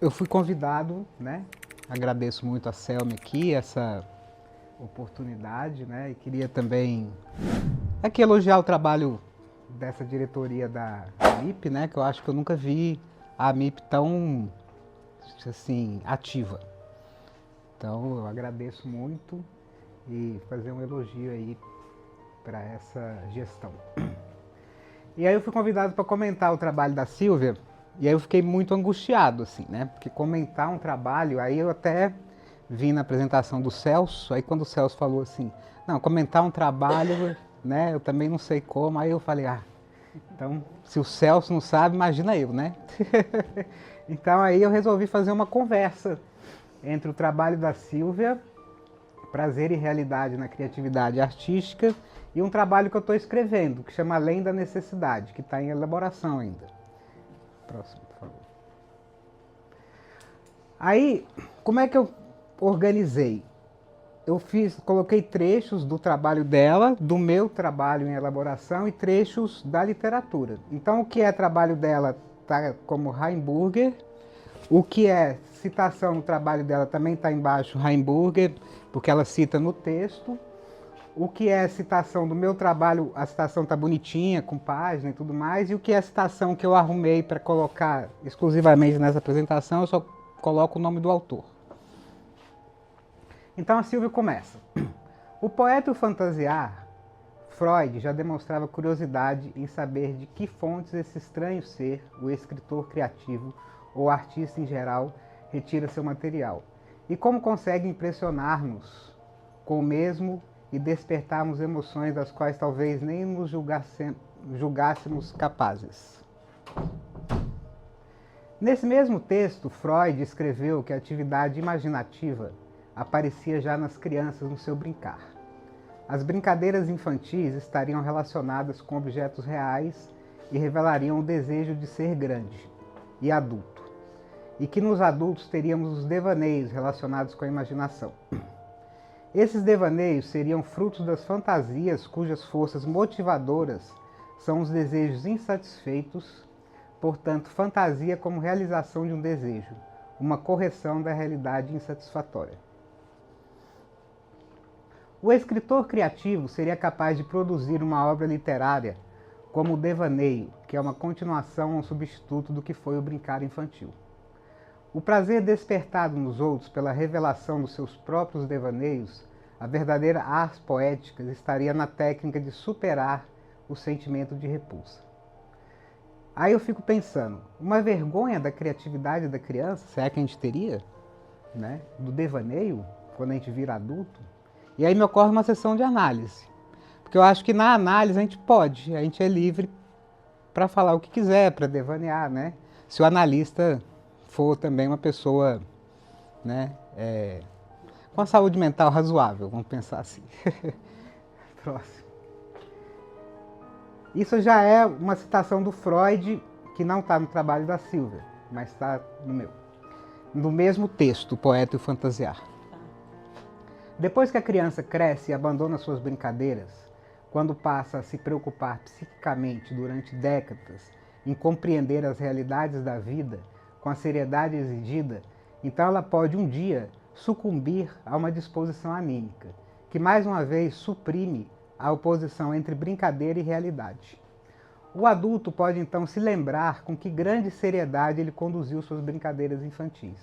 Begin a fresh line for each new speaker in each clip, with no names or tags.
eu fui convidado, né? Agradeço muito a Selma aqui, essa oportunidade, né? E queria também aqui elogiar o trabalho dessa diretoria da MIP, né? Que eu acho que eu nunca vi a MIP tão, assim, ativa. Então, eu agradeço muito e fazer um elogio aí para essa gestão. E aí eu fui convidado para comentar o trabalho da Silvia, e aí eu fiquei muito angustiado, assim, né? Porque comentar um trabalho, aí eu até vi na apresentação do Celso, aí quando o Celso falou assim, não, comentar um trabalho, né? Eu também não sei como, aí eu falei, então, se o Celso não sabe, imagina eu, né? Então aí eu resolvi fazer uma conversa entre o trabalho da Silvia, Prazer e Realidade na Criatividade Artística, e um trabalho que eu estou escrevendo, que chama Além da Necessidade, que está em elaboração ainda. Próximo, por favor. Aí, como é que eu organizei? Eu coloquei trechos do trabalho dela, do meu trabalho em elaboração e trechos da literatura. Então, o que é trabalho dela está como Heimburger, o que é citação no trabalho dela também está embaixo Heimburger, porque ela cita no texto. O que é citação do meu trabalho, a citação está bonitinha, com página e tudo mais. E o que é citação que eu arrumei para colocar exclusivamente nessa apresentação, eu só coloco o nome do autor. Então a Silvia começa. O poeta e o fantasiar, Freud já demonstrava curiosidade em saber de que fontes esse estranho ser, o escritor criativo ou artista em geral, retira seu material. E como consegue impressionar-nos com o mesmo e despertarmos emoções das quais talvez nem nos julgássemos capazes. Nesse mesmo texto, Freud escreveu que a atividade imaginativa aparecia já nas crianças no seu brincar. As brincadeiras infantis estariam relacionadas com objetos reais e revelariam o desejo de ser grande e adulto, e que nos adultos teríamos os devaneios relacionados com a imaginação. Esses devaneios seriam frutos das fantasias cujas forças motivadoras são os desejos insatisfeitos, portanto, fantasia como realização de um desejo, uma correção da realidade insatisfatória. O escritor criativo seria capaz de produzir uma obra literária como o devaneio, que é uma continuação ou um substituto do que foi o brincar infantil. O prazer despertado nos outros pela revelação dos seus próprios devaneios, a verdadeira ars poética estaria na técnica de superar o sentimento de repulsa. Aí eu fico pensando, uma vergonha da criatividade da criança, será que a gente teria? Né? Do devaneio, quando a gente vira adulto? E aí me ocorre uma sessão de análise. Porque eu acho que na análise a gente é livre para falar o que quiser, para devanear, né? Se o analista for também uma pessoa, né, com a saúde mental razoável, vamos pensar assim. Próximo. Isso já é uma citação do Freud, que não está no trabalho da Silvia, mas está no meu. No mesmo texto, O Poeta e o Fantasiar. Depois que a criança cresce e abandona suas brincadeiras, quando passa a se preocupar psiquicamente durante décadas em compreender as realidades da vida com a seriedade exigida, então ela pode um dia sucumbir a uma disposição anímica, que mais uma vez suprime a oposição entre brincadeira e realidade. O adulto pode então se lembrar com que grande seriedade ele conduziu suas brincadeiras infantis.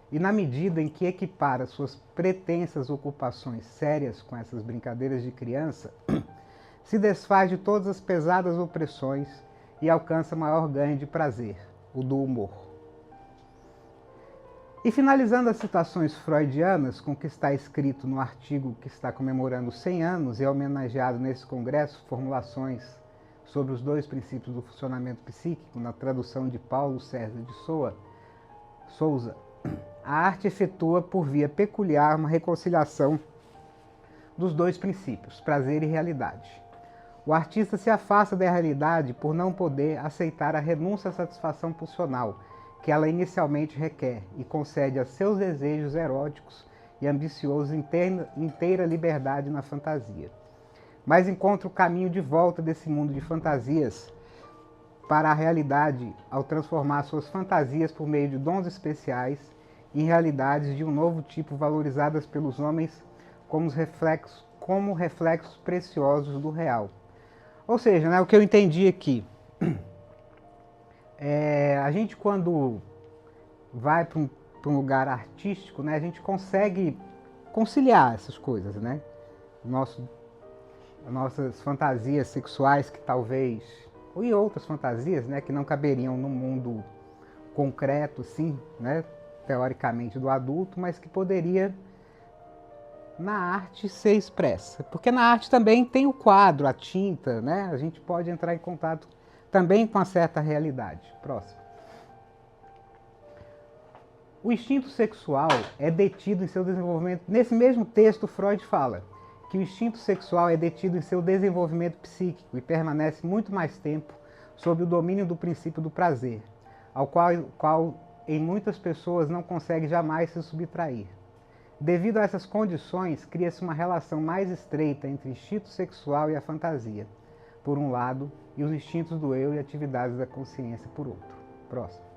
E na medida em que equipara suas pretensas ocupações sérias com essas brincadeiras de criança, se desfaz de todas as pesadas opressões e alcança maior ganho de prazer, o do humor. E finalizando as citações freudianas com o que está escrito no artigo que está comemorando 100 anos e é homenageado nesse congresso, formulações sobre os 2 princípios do funcionamento psíquico, na tradução de Paulo César de Souza, a arte efetua por via peculiar uma reconciliação dos 2 princípios, prazer e realidade. O artista se afasta da realidade por não poder aceitar a renúncia à satisfação pulsional que ela inicialmente requer e concede a seus desejos eróticos e ambiciosos inteira liberdade na fantasia. Mas encontra o caminho de volta desse mundo de fantasias para a realidade ao transformar suas fantasias por meio de dons especiais em realidades de um novo tipo valorizadas pelos homens como reflexos preciosos do real. Ou seja, né, o que eu entendi aqui, a gente quando vai para um lugar artístico, né, a gente consegue conciliar essas coisas, né? Nossas fantasias sexuais que talvez, ou em outras fantasias, né, que não caberiam no mundo concreto, sim, né, teoricamente do adulto, mas que poderia na arte ser expressa. Porque na arte também tem o quadro, a tinta, né? A gente pode entrar em contato também com uma certa realidade. Próximo. O instinto sexual é detido em seu desenvolvimento. Nesse mesmo texto, Freud fala que o instinto sexual é detido em seu desenvolvimento psíquico e permanece muito mais tempo sob o domínio do princípio do prazer, ao qual em muitas pessoas não consegue jamais se subtrair. Devido a essas condições, cria-se uma relação mais estreita entre o instinto sexual e a fantasia, por um lado, e os instintos do eu e atividades da consciência, por outro. Próximo.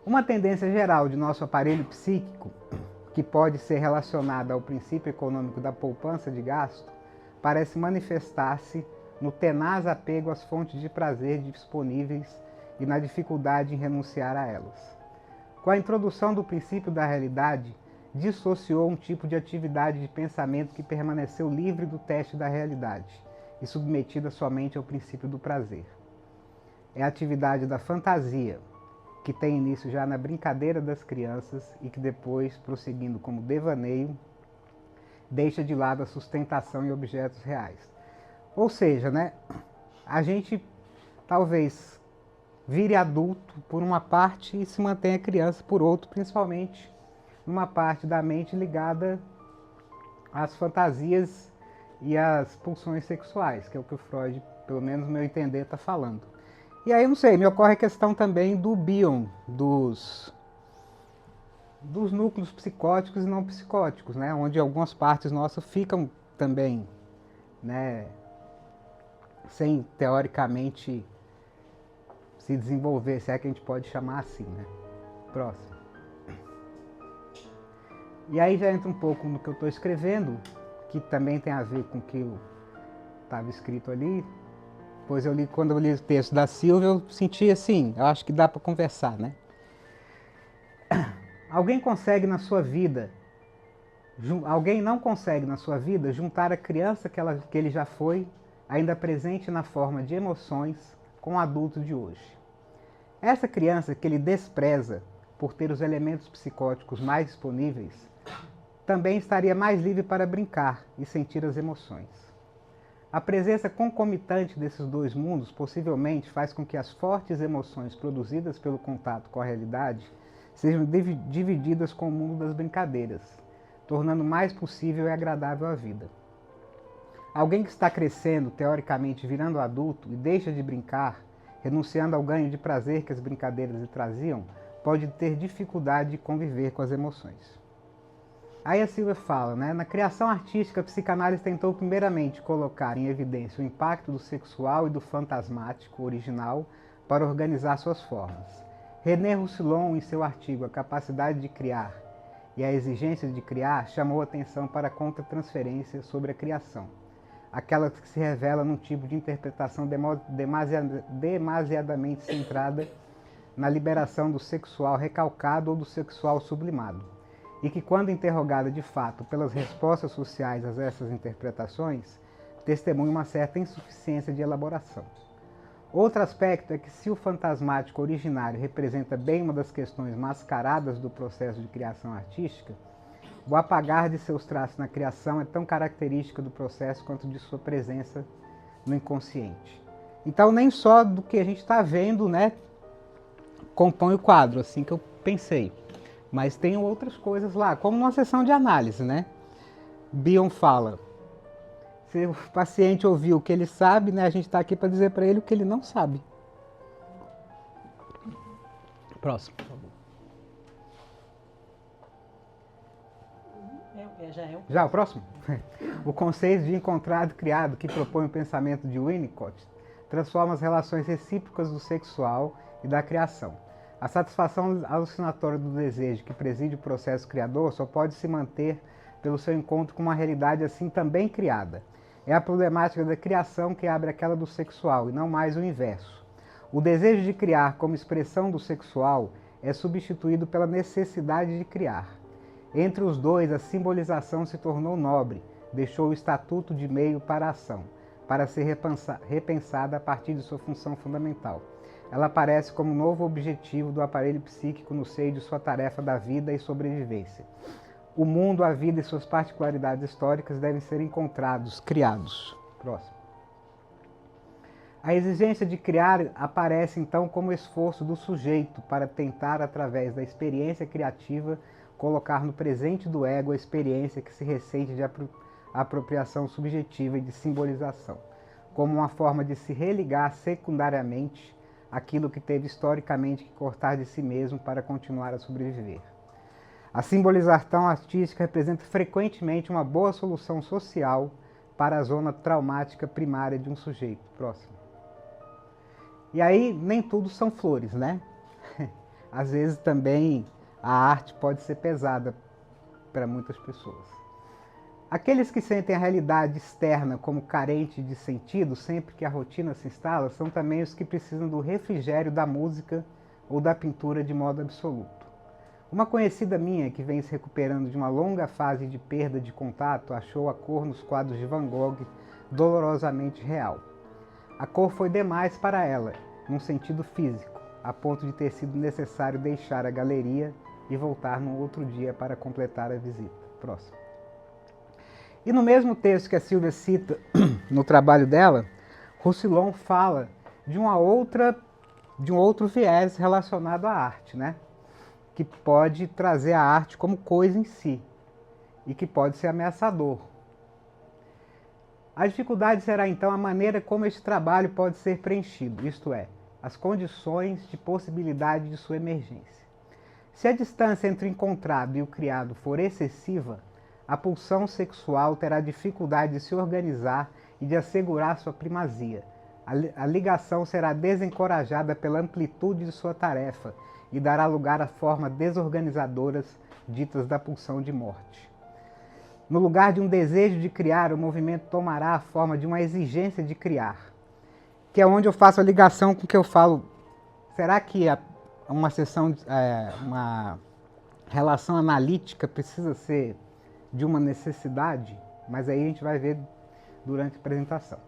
Uma tendência geral de nosso aparelho psíquico, que pode ser relacionada ao princípio econômico da poupança de gasto, parece manifestar-se no tenaz apego às fontes de prazer disponíveis e na dificuldade em renunciar a elas. Com a introdução do princípio da realidade, dissociou um tipo de atividade de pensamento que permaneceu livre do teste da realidade e submetida somente ao princípio do prazer. É a atividade da fantasia, que tem início já na brincadeira das crianças e que depois, prosseguindo como devaneio, deixa de lado a sustentação em objetos reais. Ou seja, né, a gente talvez vire adulto por uma parte e se mantenha criança por outro, principalmente numa parte da mente ligada às fantasias e às pulsões sexuais, que é o que o Freud, pelo menos no meu entender, está falando. E aí, não sei, me ocorre a questão também do Bion, dos núcleos psicóticos e não psicóticos, né? Onde algumas partes nossas ficam também, né, sem, teoricamente, se desenvolver, se é que a gente pode chamar assim, né? Próximo. E aí já entra um pouco no que eu estou escrevendo, que também tem a ver com o que estava escrito ali. Pois quando eu li o texto da Silvia, eu senti assim, eu acho que dá para conversar, né? Alguém não consegue na sua vida juntar a criança que ele já foi, ainda presente na forma de emoções, com o adulto de hoje. Essa criança que ele despreza por ter os elementos psicóticos mais disponíveis, também estaria mais livre para brincar e sentir as emoções. A presença concomitante desses dois mundos possivelmente faz com que as fortes emoções produzidas pelo contato com a realidade sejam divididas com o mundo das brincadeiras, tornando mais possível e agradável a vida. Alguém que está crescendo, teoricamente virando adulto, e deixa de brincar, renunciando ao ganho de prazer que as brincadeiras lhe traziam, pode ter dificuldade de conviver com as emoções. Aí a Silvia fala, né? Na criação artística, a psicanálise tentou primeiramente colocar em evidência o impacto do sexual e do fantasmático original para organizar suas formas. René Roussillon, em seu artigo A Capacidade de Criar e a Exigência de Criar, chamou atenção para a contra-transferência sobre a criação, aquela que se revela num tipo de interpretação demasiadamente centrada na liberação do sexual recalcado ou do sexual sublimado, e que, quando interrogada de fato pelas respostas sociais a essas interpretações, testemunha uma certa insuficiência de elaboração. Outro aspecto é que, se o fantasmático originário representa bem uma das questões mascaradas do processo de criação artística, o apagar de seus traços na criação é tão característica do processo quanto de sua presença no inconsciente. Então, nem só do que a gente está vendo, né, compõe o quadro, assim que eu pensei. Mas tem outras coisas lá, como uma sessão de análise, né? Bion fala, se o paciente ouvir o que ele sabe, né, a gente está aqui para dizer para ele o que ele não sabe. Próximo, por favor. Já o próximo? O conceito de encontrado criado, que propõe o pensamento de Winnicott, transforma as relações recíprocas do sexual e da criação. A satisfação alucinatória do desejo que preside o processo criador só pode se manter pelo seu encontro com uma realidade assim também criada. É a problemática da criação que abre aquela do sexual, e não mais o inverso. O desejo de criar como expressão do sexual é substituído pela necessidade de criar. Entre os dois, a simbolização se tornou nobre, deixou o estatuto de meio para a ação, para ser repensada a partir de sua função fundamental. Ela aparece como novo objetivo do aparelho psíquico no seio de sua tarefa da vida e sobrevivência. O mundo, a vida e suas particularidades históricas devem ser encontrados, criados. Próximo. A exigência de criar aparece então como esforço do sujeito para tentar, através da experiência criativa, colocar no presente do ego a experiência que se ressente de apropriação subjetiva e de simbolização, como uma forma de se religar secundariamente àquilo que teve historicamente que cortar de si mesmo para continuar a sobreviver. A simbolização artística representa frequentemente uma boa solução social para a zona traumática primária de um sujeito. Próximo. E aí, nem tudo são flores, né? Às vezes também a arte pode ser pesada para muitas pessoas. Aqueles que sentem a realidade externa como carente de sentido sempre que a rotina se instala são também os que precisam do refrigério da música ou da pintura de modo absoluto. Uma conhecida minha, que vem se recuperando de uma longa fase de perda de contato, achou a cor nos quadros de Van Gogh dolorosamente real. A cor foi demais para ela, num sentido físico, a ponto de ter sido necessário deixar a galeria e voltar num outro dia para completar a visita. Próximo. E no mesmo texto que a Silvia cita no trabalho dela, Roussillon fala de um outro viés relacionado à arte, né? Que pode trazer a arte como coisa em si e que pode ser ameaçador. A dificuldade será então a maneira como este trabalho pode ser preenchido, isto é, as condições de possibilidade de sua emergência. Se a distância entre o encontrado e o criado for excessiva, a pulsão sexual terá dificuldade de se organizar e de assegurar sua primazia. A ligação será desencorajada pela amplitude de sua tarefa e dará lugar a formas desorganizadoras ditas da pulsão de morte. No lugar de um desejo de criar, o movimento tomará a forma de uma exigência de criar, que é onde eu faço a ligação com o que eu falo. Será que uma relação analítica precisa ser de uma necessidade? Mas aí a gente vai ver durante a apresentação.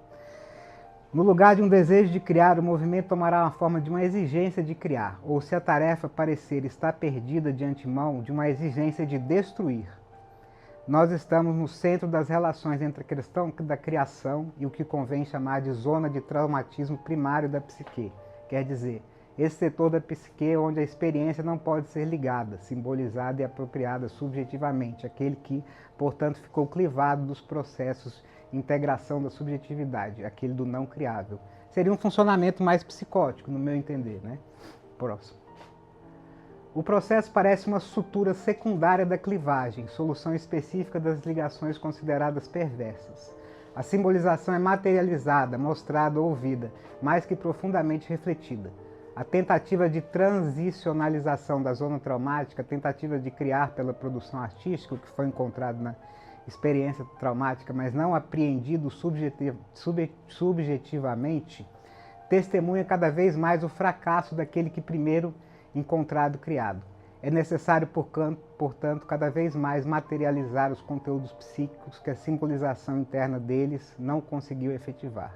No lugar de um desejo de criar, o movimento tomará a forma de uma exigência de criar, ou, se a tarefa parecer estar perdida de antemão, de uma exigência de destruir. Nós estamos no centro das relações entre a questão da criação e o que convém chamar de zona de traumatismo primário da psique, quer dizer, esse setor da psique onde a experiência não pode ser ligada, simbolizada e apropriada subjetivamente, aquele que, portanto, ficou clivado dos processos de integração da subjetividade, aquele do não criável. Seria um funcionamento mais psicótico, no meu entender, né? Próximo. O processo parece uma sutura secundária da clivagem, solução específica das ligações consideradas perversas. A simbolização é materializada, mostrada, ouvida, mais que profundamente refletida. A tentativa de transicionalização da zona traumática, a tentativa de criar pela produção artística, o que foi encontrado na experiência traumática, mas não apreendido subjetivamente, testemunha cada vez mais o fracasso daquele que primeiro encontrado criado. É necessário, portanto, cada vez mais materializar os conteúdos psíquicos que a simbolização interna deles não conseguiu efetivar.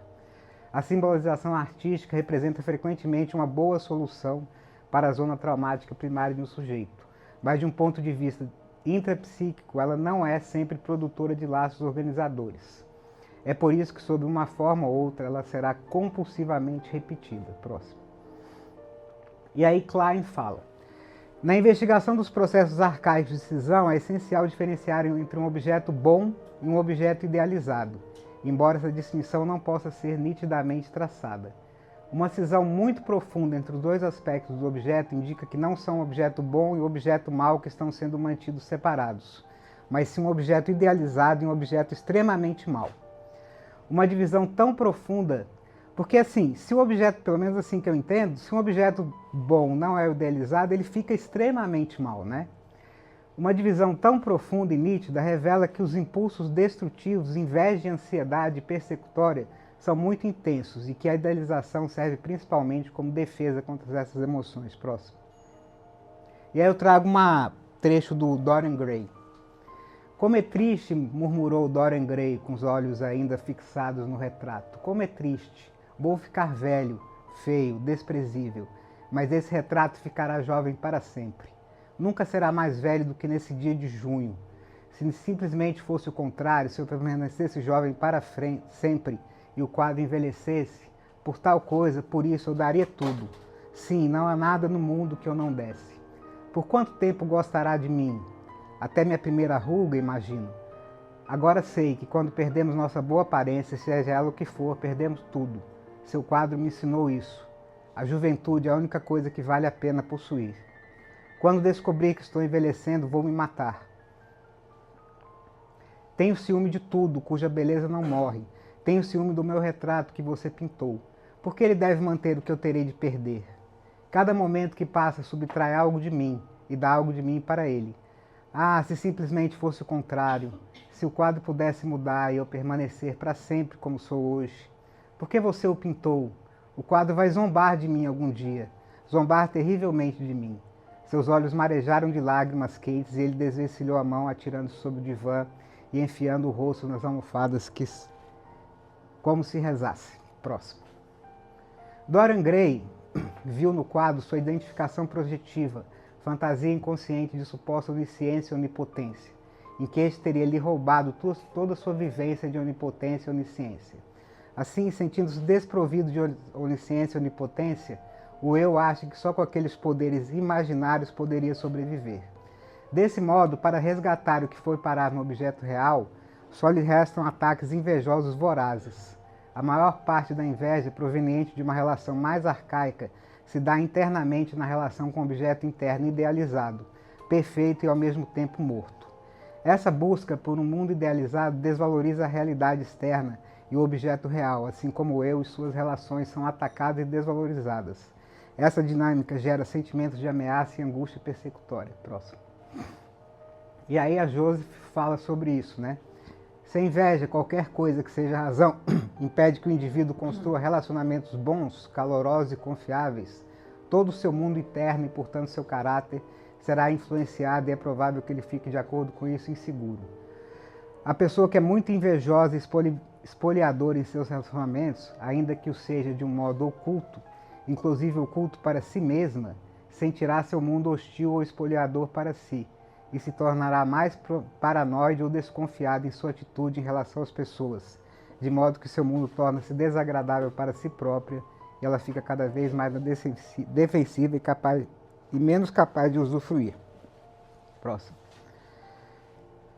A simbolização artística representa frequentemente uma boa solução para a zona traumática primária de um sujeito, mas de um ponto de vista intrapsíquico, ela não é sempre produtora de laços organizadores. É por isso que, sob uma forma ou outra, ela será compulsivamente repetida. Próximo. E aí Klein fala: na investigação dos processos arcaicos de cisão, é essencial diferenciar entre um objeto bom e um objeto idealizado, embora essa distinção não possa ser nitidamente traçada. Uma cisão muito profunda entre os dois aspectos do objeto indica que não são o objeto bom e o objeto mau que estão sendo mantidos separados, mas sim um objeto idealizado e um objeto extremamente mau. Uma divisão tão profunda Porque assim, se o objeto, pelo menos assim que eu entendo, se um objeto bom não é idealizado, ele fica extremamente mal, né? Uma divisão tão profunda e nítida revela que os impulsos destrutivos, inveja, ansiedade e persecutória são muito intensos e que a idealização serve principalmente como defesa contra essas emoções. Próximo. E aí eu trago um trecho do Dorian Gray. Como é triste, murmurou Dorian Gray com os olhos ainda fixados no retrato. Como é triste. Vou ficar velho, feio, desprezível, mas esse retrato ficará jovem para sempre. Nunca será mais velho do que nesse dia de junho. Se simplesmente fosse o contrário, se eu permanecesse jovem para sempre e o quadro envelhecesse, por tal coisa, por isso eu daria tudo. Sim, não há nada no mundo que eu não desse. Por quanto tempo gostará de mim? Até minha primeira ruga, imagino. Agora sei que quando perdemos nossa boa aparência, seja ela o que for, perdemos tudo. Seu quadro me ensinou isso. A juventude é a única coisa que vale a pena possuir. Quando descobrir que estou envelhecendo, vou me matar. Tenho ciúme de tudo, cuja beleza não morre. Tenho ciúme do meu retrato que você pintou. Por que ele deve manter o que eu terei de perder? Cada momento que passa subtrai algo de mim e dá algo de mim para ele. Ah, se simplesmente fosse o contrário. Se o quadro pudesse mudar e eu permanecer para sempre como sou hoje. Por que você o pintou? O quadro vai zombar de mim algum dia. Zombar terrivelmente de mim. Seus olhos marejaram de lágrimas quentes e ele desvencilhou a mão, atirando sobre o divã e enfiando o rosto nas almofadas como se rezasse. Próximo. Dorian Gray viu no quadro sua identificação projetiva, fantasia inconsciente de suposta onisciência e onipotência, em que este teria lhe roubado toda a sua vivência de onipotência e onisciência. Assim, sentindo-se desprovido de onisciência e onipotência, o eu acha que só com aqueles poderes imaginários poderia sobreviver. Desse modo, para resgatar o que foi parar no objeto real, só lhe restam ataques invejosos vorazes. A maior parte da inveja proveniente de uma relação mais arcaica se dá internamente na relação com o objeto interno idealizado, perfeito e ao mesmo tempo morto. Essa busca por um mundo idealizado desvaloriza a realidade externa e o objeto real, assim como o eu e suas relações são atacadas e desvalorizadas. Essa dinâmica gera sentimentos de ameaça e angústia persecutória. Próximo. E aí a Joseph fala sobre isso, né? Se a inveja, qualquer coisa que seja razão, impede que o indivíduo construa relacionamentos bons, calorosos e confiáveis, todo o seu mundo interno e, portanto, seu caráter será influenciado e é provável que ele fique de acordo com isso inseguro. A pessoa que é muito invejosa e espoliadora em seus relacionamentos, ainda que o seja de um modo oculto, inclusive oculto para si mesma, sentirá seu mundo hostil ou espoliador para si, e se tornará mais paranoide ou desconfiado em sua atitude em relação às pessoas, de modo que seu mundo torna-se desagradável para si própria e ela fica cada vez mais defensiva e menos capaz de usufruir. Próximo.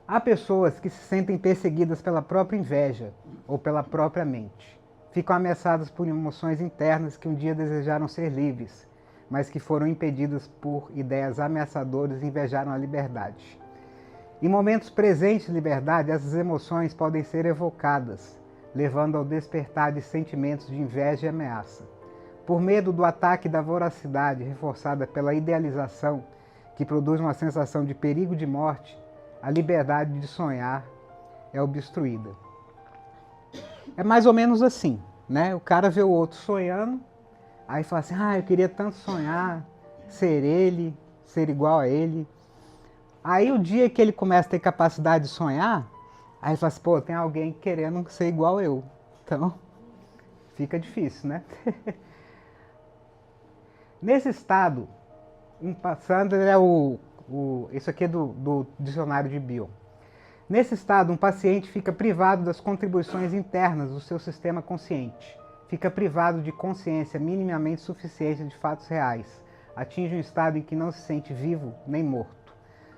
Há pessoas que se sentem perseguidas pela própria inveja ou pela própria mente. Ficam ameaçadas por emoções internas que um dia desejaram ser livres, mas que foram impedidas por ideias ameaçadoras e invejaram a liberdade. Em momentos presentes de liberdade, essas emoções podem ser evocadas, levando ao despertar de sentimentos de inveja e ameaça. Por medo do ataque da voracidade, reforçada pela idealização, que produz uma sensação de perigo de morte, a liberdade de sonhar é obstruída. É mais ou menos assim, né? O cara vê o outro sonhando, aí fala assim, eu queria tanto sonhar, ser ele, ser igual a ele. Aí o dia que ele começa a ter capacidade de sonhar, aí ele fala assim, pô, tem alguém querendo ser igual eu. Então, fica difícil, né? Nesse estado, Sandler é isso aqui é do dicionário de Bion. Nesse estado, um paciente fica privado das contribuições internas do seu sistema consciente. Fica privado de consciência minimamente suficiente de fatos reais. Atinge um estado em que não se sente vivo nem morto.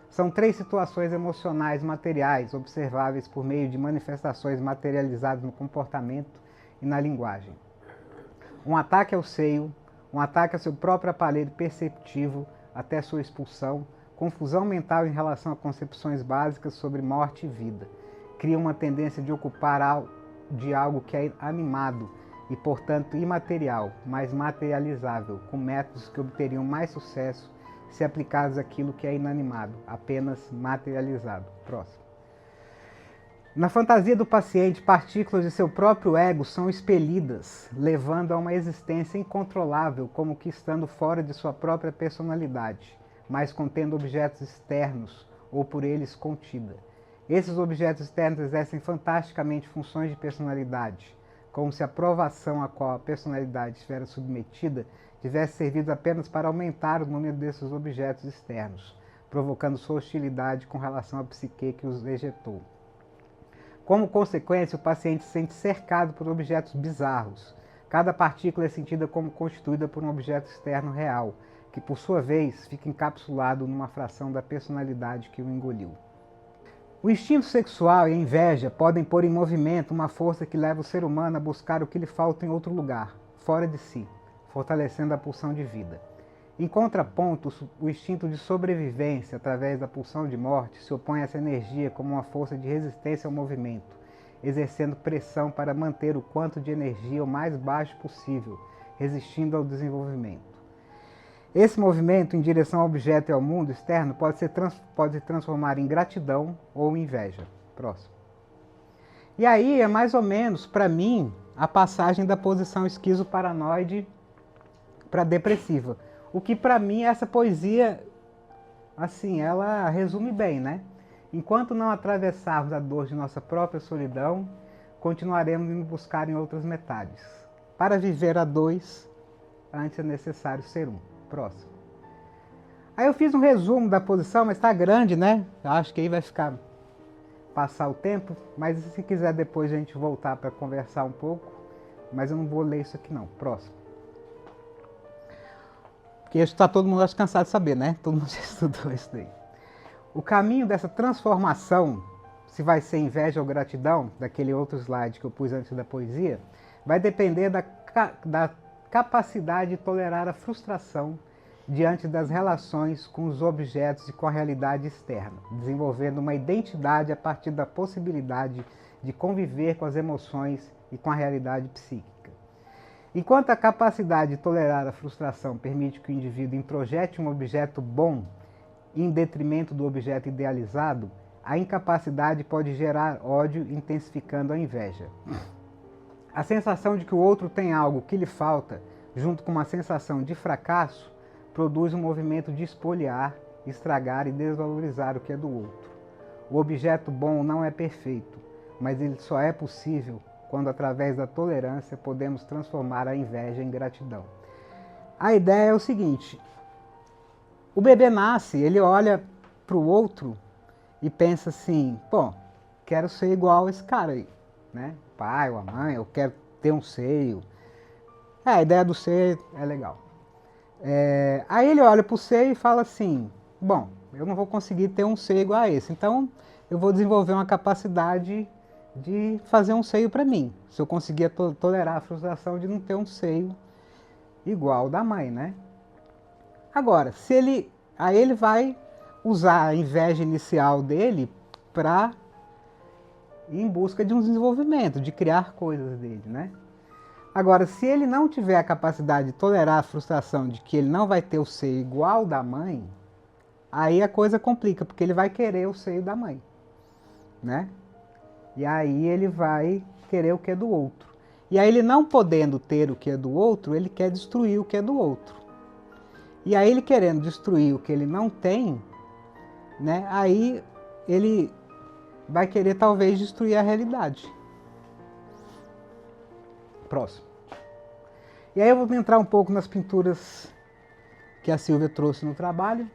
São 3 situações emocionais materiais observáveis por meio de manifestações materializadas no comportamento e na linguagem. Um ataque ao seio, um ataque ao seu próprio aparelho perceptivo até sua expulsão, confusão mental em relação a concepções básicas sobre morte e vida. Cria uma tendência de ocupar de algo que é animado, e, portanto, imaterial, mas materializável, com métodos que obteriam mais sucesso se aplicados àquilo que é inanimado, apenas materializado. Próximo. Na fantasia do paciente, partículas de seu próprio ego são expelidas, levando a uma existência incontrolável, como que estando fora de sua própria personalidade, mas contendo objetos externos ou por eles contida. Esses objetos externos exercem fantasticamente funções de personalidade, como se a provação a qual a personalidade estivera submetida tivesse servido apenas para aumentar o número desses objetos externos, provocando sua hostilidade com relação à psique que os ejetou. Como consequência, o paciente se sente cercado por objetos bizarros. Cada partícula é sentida como constituída por um objeto externo real, que por sua vez fica encapsulado numa fração da personalidade que o engoliu. O instinto sexual e a inveja podem pôr em movimento uma força que leva o ser humano a buscar o que lhe falta em outro lugar, fora de si, fortalecendo a pulsão de vida. Em contraponto, o instinto de sobrevivência, através da pulsão de morte, se opõe a essa energia como uma força de resistência ao movimento, exercendo pressão para manter o quanto de energia o mais baixo possível, resistindo ao desenvolvimento. Esse movimento em direção ao objeto e ao mundo externo pode se transformar em gratidão ou inveja. Próximo. E aí é mais ou menos, para mim, a passagem da posição esquizoparanoide para depressiva. O que para mim essa poesia, assim, ela resume bem, né? Enquanto não atravessarmos a dor de nossa própria solidão, continuaremos indo buscar em outras metades. Para viver a dois, antes é necessário ser um. Próximo. Aí eu fiz um resumo da posição, mas está grande, né? Eu acho que aí vai passar o tempo, mas se quiser depois a gente voltar para conversar um pouco, mas eu não vou ler isso aqui não. Próximo. Porque está todo mundo acho cansado de saber, né? Todo mundo já estudou isso daí. O caminho dessa transformação, se vai ser inveja ou gratidão, daquele outro slide que eu pus antes da poesia, vai depender da capacidade de tolerar a frustração diante das relações com os objetos e com a realidade externa, desenvolvendo uma identidade a partir da possibilidade de conviver com as emoções e com a realidade psíquica. Enquanto a capacidade de tolerar a frustração permite que o indivíduo introjete um objeto bom em detrimento do objeto idealizado, a incapacidade pode gerar ódio, intensificando a inveja. A sensação de que o outro tem algo que lhe falta, junto com uma sensação de fracasso, produz um movimento de espoliar, estragar e desvalorizar o que é do outro. O objeto bom não é perfeito, mas ele só é possível quando, através da tolerância, podemos transformar a inveja em gratidão. A ideia é o seguinte: o bebê nasce, ele olha para o outro e pensa assim, pô, quero ser igual a esse cara aí, né? Pai ou a mãe, eu quero ter um seio. A ideia do seio é legal. Aí ele olha para o seio e fala assim, bom, eu não vou conseguir ter um seio igual a esse, então eu vou desenvolver uma capacidade de fazer um seio para mim. Se eu conseguir tolerar a frustração de não ter um seio igual da mãe, né? Agora, aí ele vai usar a inveja inicial dele para ir em busca de um desenvolvimento, de criar coisas dele, né? Agora, se ele não tiver a capacidade de tolerar a frustração de que ele não vai ter o seio igual da mãe, aí a coisa complica, porque ele vai querer o seio da mãe, né? E aí ele vai querer o que é do outro. E aí ele não podendo ter o que é do outro, ele quer destruir o que é do outro. E aí ele querendo destruir o que ele não tem, né? Aí ele vai querer talvez destruir a realidade. Próximo. E aí eu vou entrar um pouco nas pinturas que a Silvia trouxe no trabalho,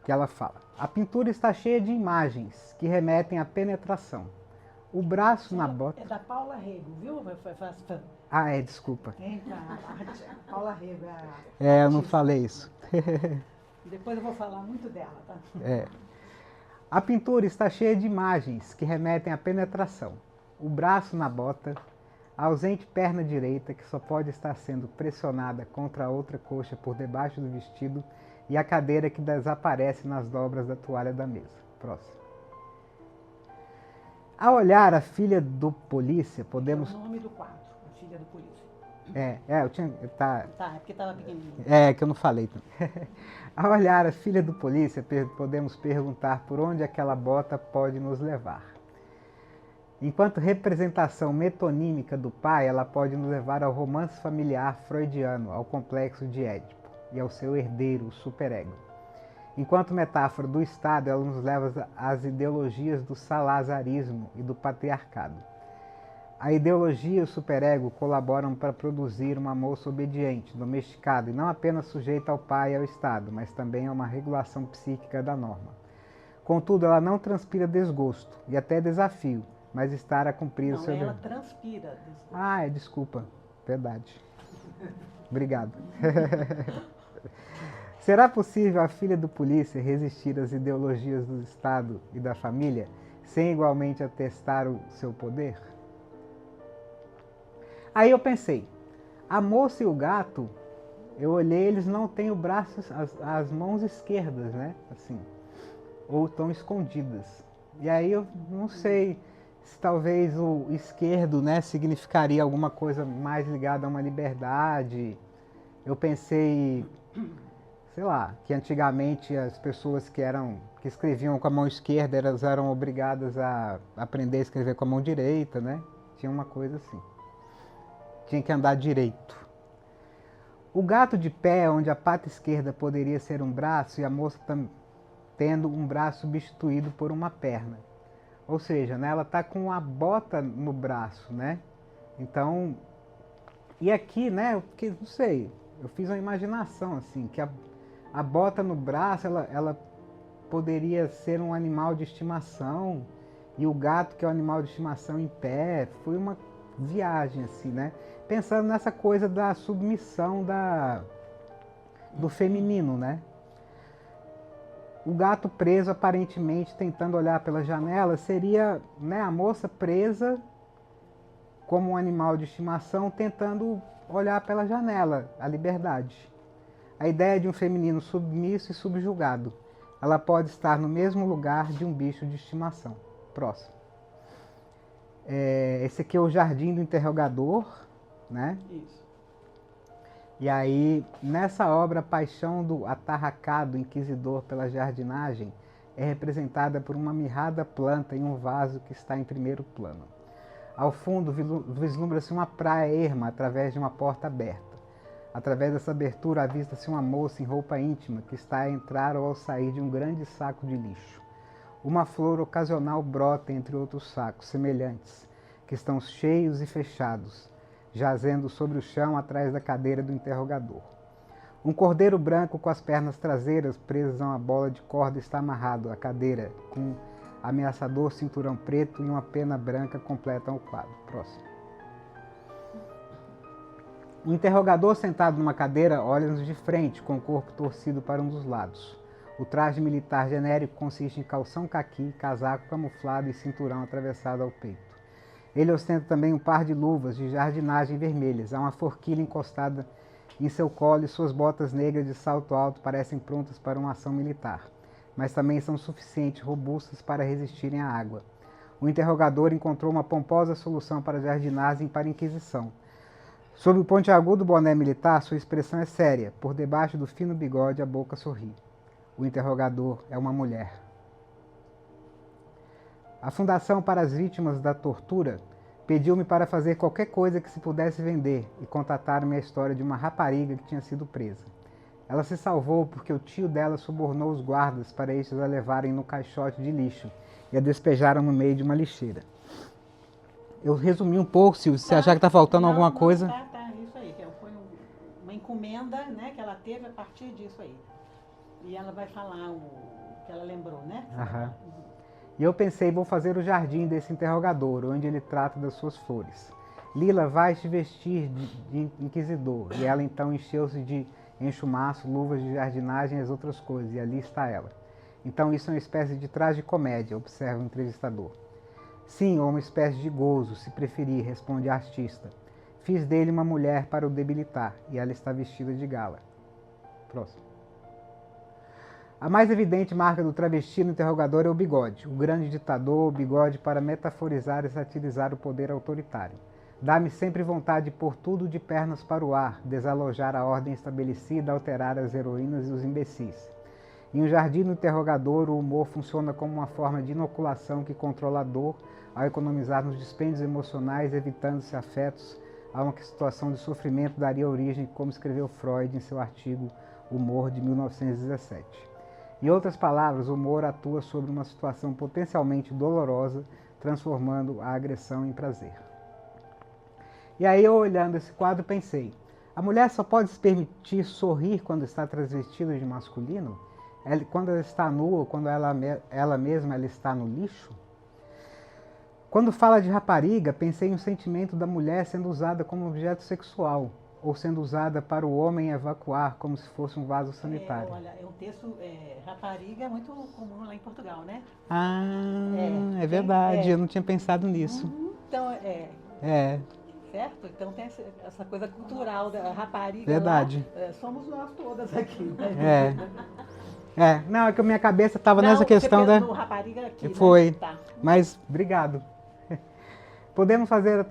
que ela fala. A pintura está cheia de imagens que remetem à penetração. O braço na bota...
É da Paula Rego, viu?
Desculpa.
Paula Rego.
Eu não falei isso.
Depois eu vou falar muito dela, tá?
A pintura está cheia de imagens que remetem à penetração. O braço na bota, a ausente perna direita que só pode estar sendo pressionada contra a outra coxa por debaixo do vestido e a cadeira que desaparece nas dobras da toalha da mesa. Próximo. Ao olhar a filha do polícia, podemos...
É o nome do quadro, a filha do polícia.
eu tinha...
Tá, é porque estava pequenininho.
Que eu não falei. Ao olhar a filha do polícia, podemos perguntar por onde aquela bota pode nos levar. Enquanto representação metonímica do pai, ela pode nos levar ao romance familiar freudiano, ao complexo de Édipo e ao seu herdeiro, o superego. Enquanto metáfora do Estado, ela nos leva às ideologias do salazarismo e do patriarcado. A ideologia e o superego colaboram para produzir uma moça obediente, domesticada e não apenas sujeita ao pai e ao Estado, mas também a uma regulação psíquica da norma. Contudo, ela não transpira desgosto e até desafio, mas está a cumprir o seu dever.
Não, ela transpira desgosto.
Desculpa. Verdade. Obrigado. Será possível a filha do polícia resistir às ideologias do Estado e da família sem igualmente atestar o seu poder? Aí eu pensei, a moça e o gato, eu olhei, eles não têm o braço, as mãos esquerdas, né? Assim, ou estão escondidas. E aí eu não sei se talvez o esquerdo, né, significaria alguma coisa mais ligada a uma liberdade. Eu pensei, sei lá, que antigamente as pessoas que escreviam com a mão esquerda, elas eram obrigadas a aprender a escrever com a mão direita, né? Tinha uma coisa assim. Tinha que andar direito. O gato de pé, onde a pata esquerda poderia ser um braço e a moça tendo um braço substituído por uma perna. Ou seja, né, ela está com a bota no braço, né? Então, e aqui, né, porque não sei, eu fiz uma imaginação assim, que a bota no braço, ela poderia ser um animal de estimação e o gato, que é um animal de estimação em pé, foi uma viagem assim, né? Pensando nessa coisa da submissão do feminino, né? O gato preso, aparentemente, tentando olhar pela janela, seria, né, a moça presa como um animal de estimação, tentando olhar pela janela, a liberdade. A ideia de um feminino submisso e subjugado. Ela pode estar no mesmo lugar de um bicho de estimação. Próximo. Esse aqui é o Jardim do Interrogador, né?
Isso.
E aí, nessa obra, a paixão do atarracado inquisidor pela jardinagem é representada por uma mirrada planta em um vaso que está em primeiro plano. Ao fundo, vislumbra-se uma praia erma através de uma porta aberta. Através dessa abertura, avista-se uma moça em roupa íntima que está a entrar ou ao sair de um grande saco de lixo. Uma flor ocasional brota entre outros sacos semelhantes, que estão cheios e fechados, jazendo sobre o chão atrás da cadeira do interrogador. Um cordeiro branco com as pernas traseiras presas a uma bola de corda está amarrado à cadeira, com um ameaçador cinturão preto e uma pena branca completam o quadro. Próximo. O interrogador sentado numa cadeira olha-nos de frente, com o corpo torcido para um dos lados. O traje militar genérico consiste em calção caqui, casaco camuflado e cinturão atravessado ao peito. Ele ostenta também um par de luvas de jardinagem vermelhas. Há uma forquilha encostada em seu colo e suas botas negras de salto alto parecem prontas para uma ação militar, mas também são suficientemente robustas para resistirem à água. O interrogador encontrou uma pomposa solução para a jardinagem e para a inquisição. Sob o pontiagudo boné militar, sua expressão é séria. Por debaixo do fino bigode, a boca sorri. O interrogador é uma mulher. A Fundação para as Vítimas da Tortura pediu-me para fazer qualquer coisa que se pudesse vender e contatar-me a história de uma rapariga que tinha sido presa. Ela se salvou porque o tio dela subornou os guardas para estes a levarem no caixote de lixo e a despejaram no meio de uma lixeira. Eu resumi um pouco, se você achar que está faltando alguma coisa.
Tá, isso aí. Foi uma encomenda, né, que ela teve a partir disso aí. E ela vai falar o que ela lembrou, né?
Aham. E eu pensei, vou fazer o jardim desse interrogador, onde ele trata das suas flores. Lila vai se vestir de inquisidor, e ela então encheu-se de enxumaço, luvas de jardinagem e as outras coisas, e ali está ela. Então isso é uma espécie de tragicomédia, observa o entrevistador. Sim, ou uma espécie de gozo, se preferir, responde a artista. Fiz dele uma mulher para o debilitar, e ela está vestida de gala. Próximo. A mais evidente marca do travesti no interrogador é o bigode, o grande ditador, o bigode para metaforizar e satirizar o poder autoritário. Dá-me sempre vontade de pôr tudo de pernas para o ar, desalojar a ordem estabelecida, alterar as heroínas e os imbecis. Em um jardim do interrogador, o humor funciona como uma forma de inoculação que controla a dor ao economizar nos dispêndios emocionais, evitando-se afetos a uma situação de sofrimento daria origem, como escreveu Freud em seu artigo Humor de 1917. Em outras palavras, o humor atua sobre uma situação potencialmente dolorosa, transformando a agressão em prazer. E aí, eu olhando esse quadro, pensei, a mulher só pode se permitir sorrir quando está transvestida de masculino? Quando ela está nua, quando ela mesma está no lixo? Quando fala de rapariga, pensei em um sentimento da mulher sendo usada como objeto sexual, ou sendo usada para o homem evacuar como se fosse um vaso sanitário.
Olha, é um texto, rapariga é muito comum lá em Portugal, né?
É verdade, eu não tinha pensado nisso.
Então,
É.
Certo? Então tem essa coisa cultural da rapariga.
Verdade.
Lá, somos nós todas aqui, né?
Não, é que a minha cabeça estava nessa questão
da...
No
rapariga aqui,
foi,
né? Tá.
Mas obrigado. Podemos fazer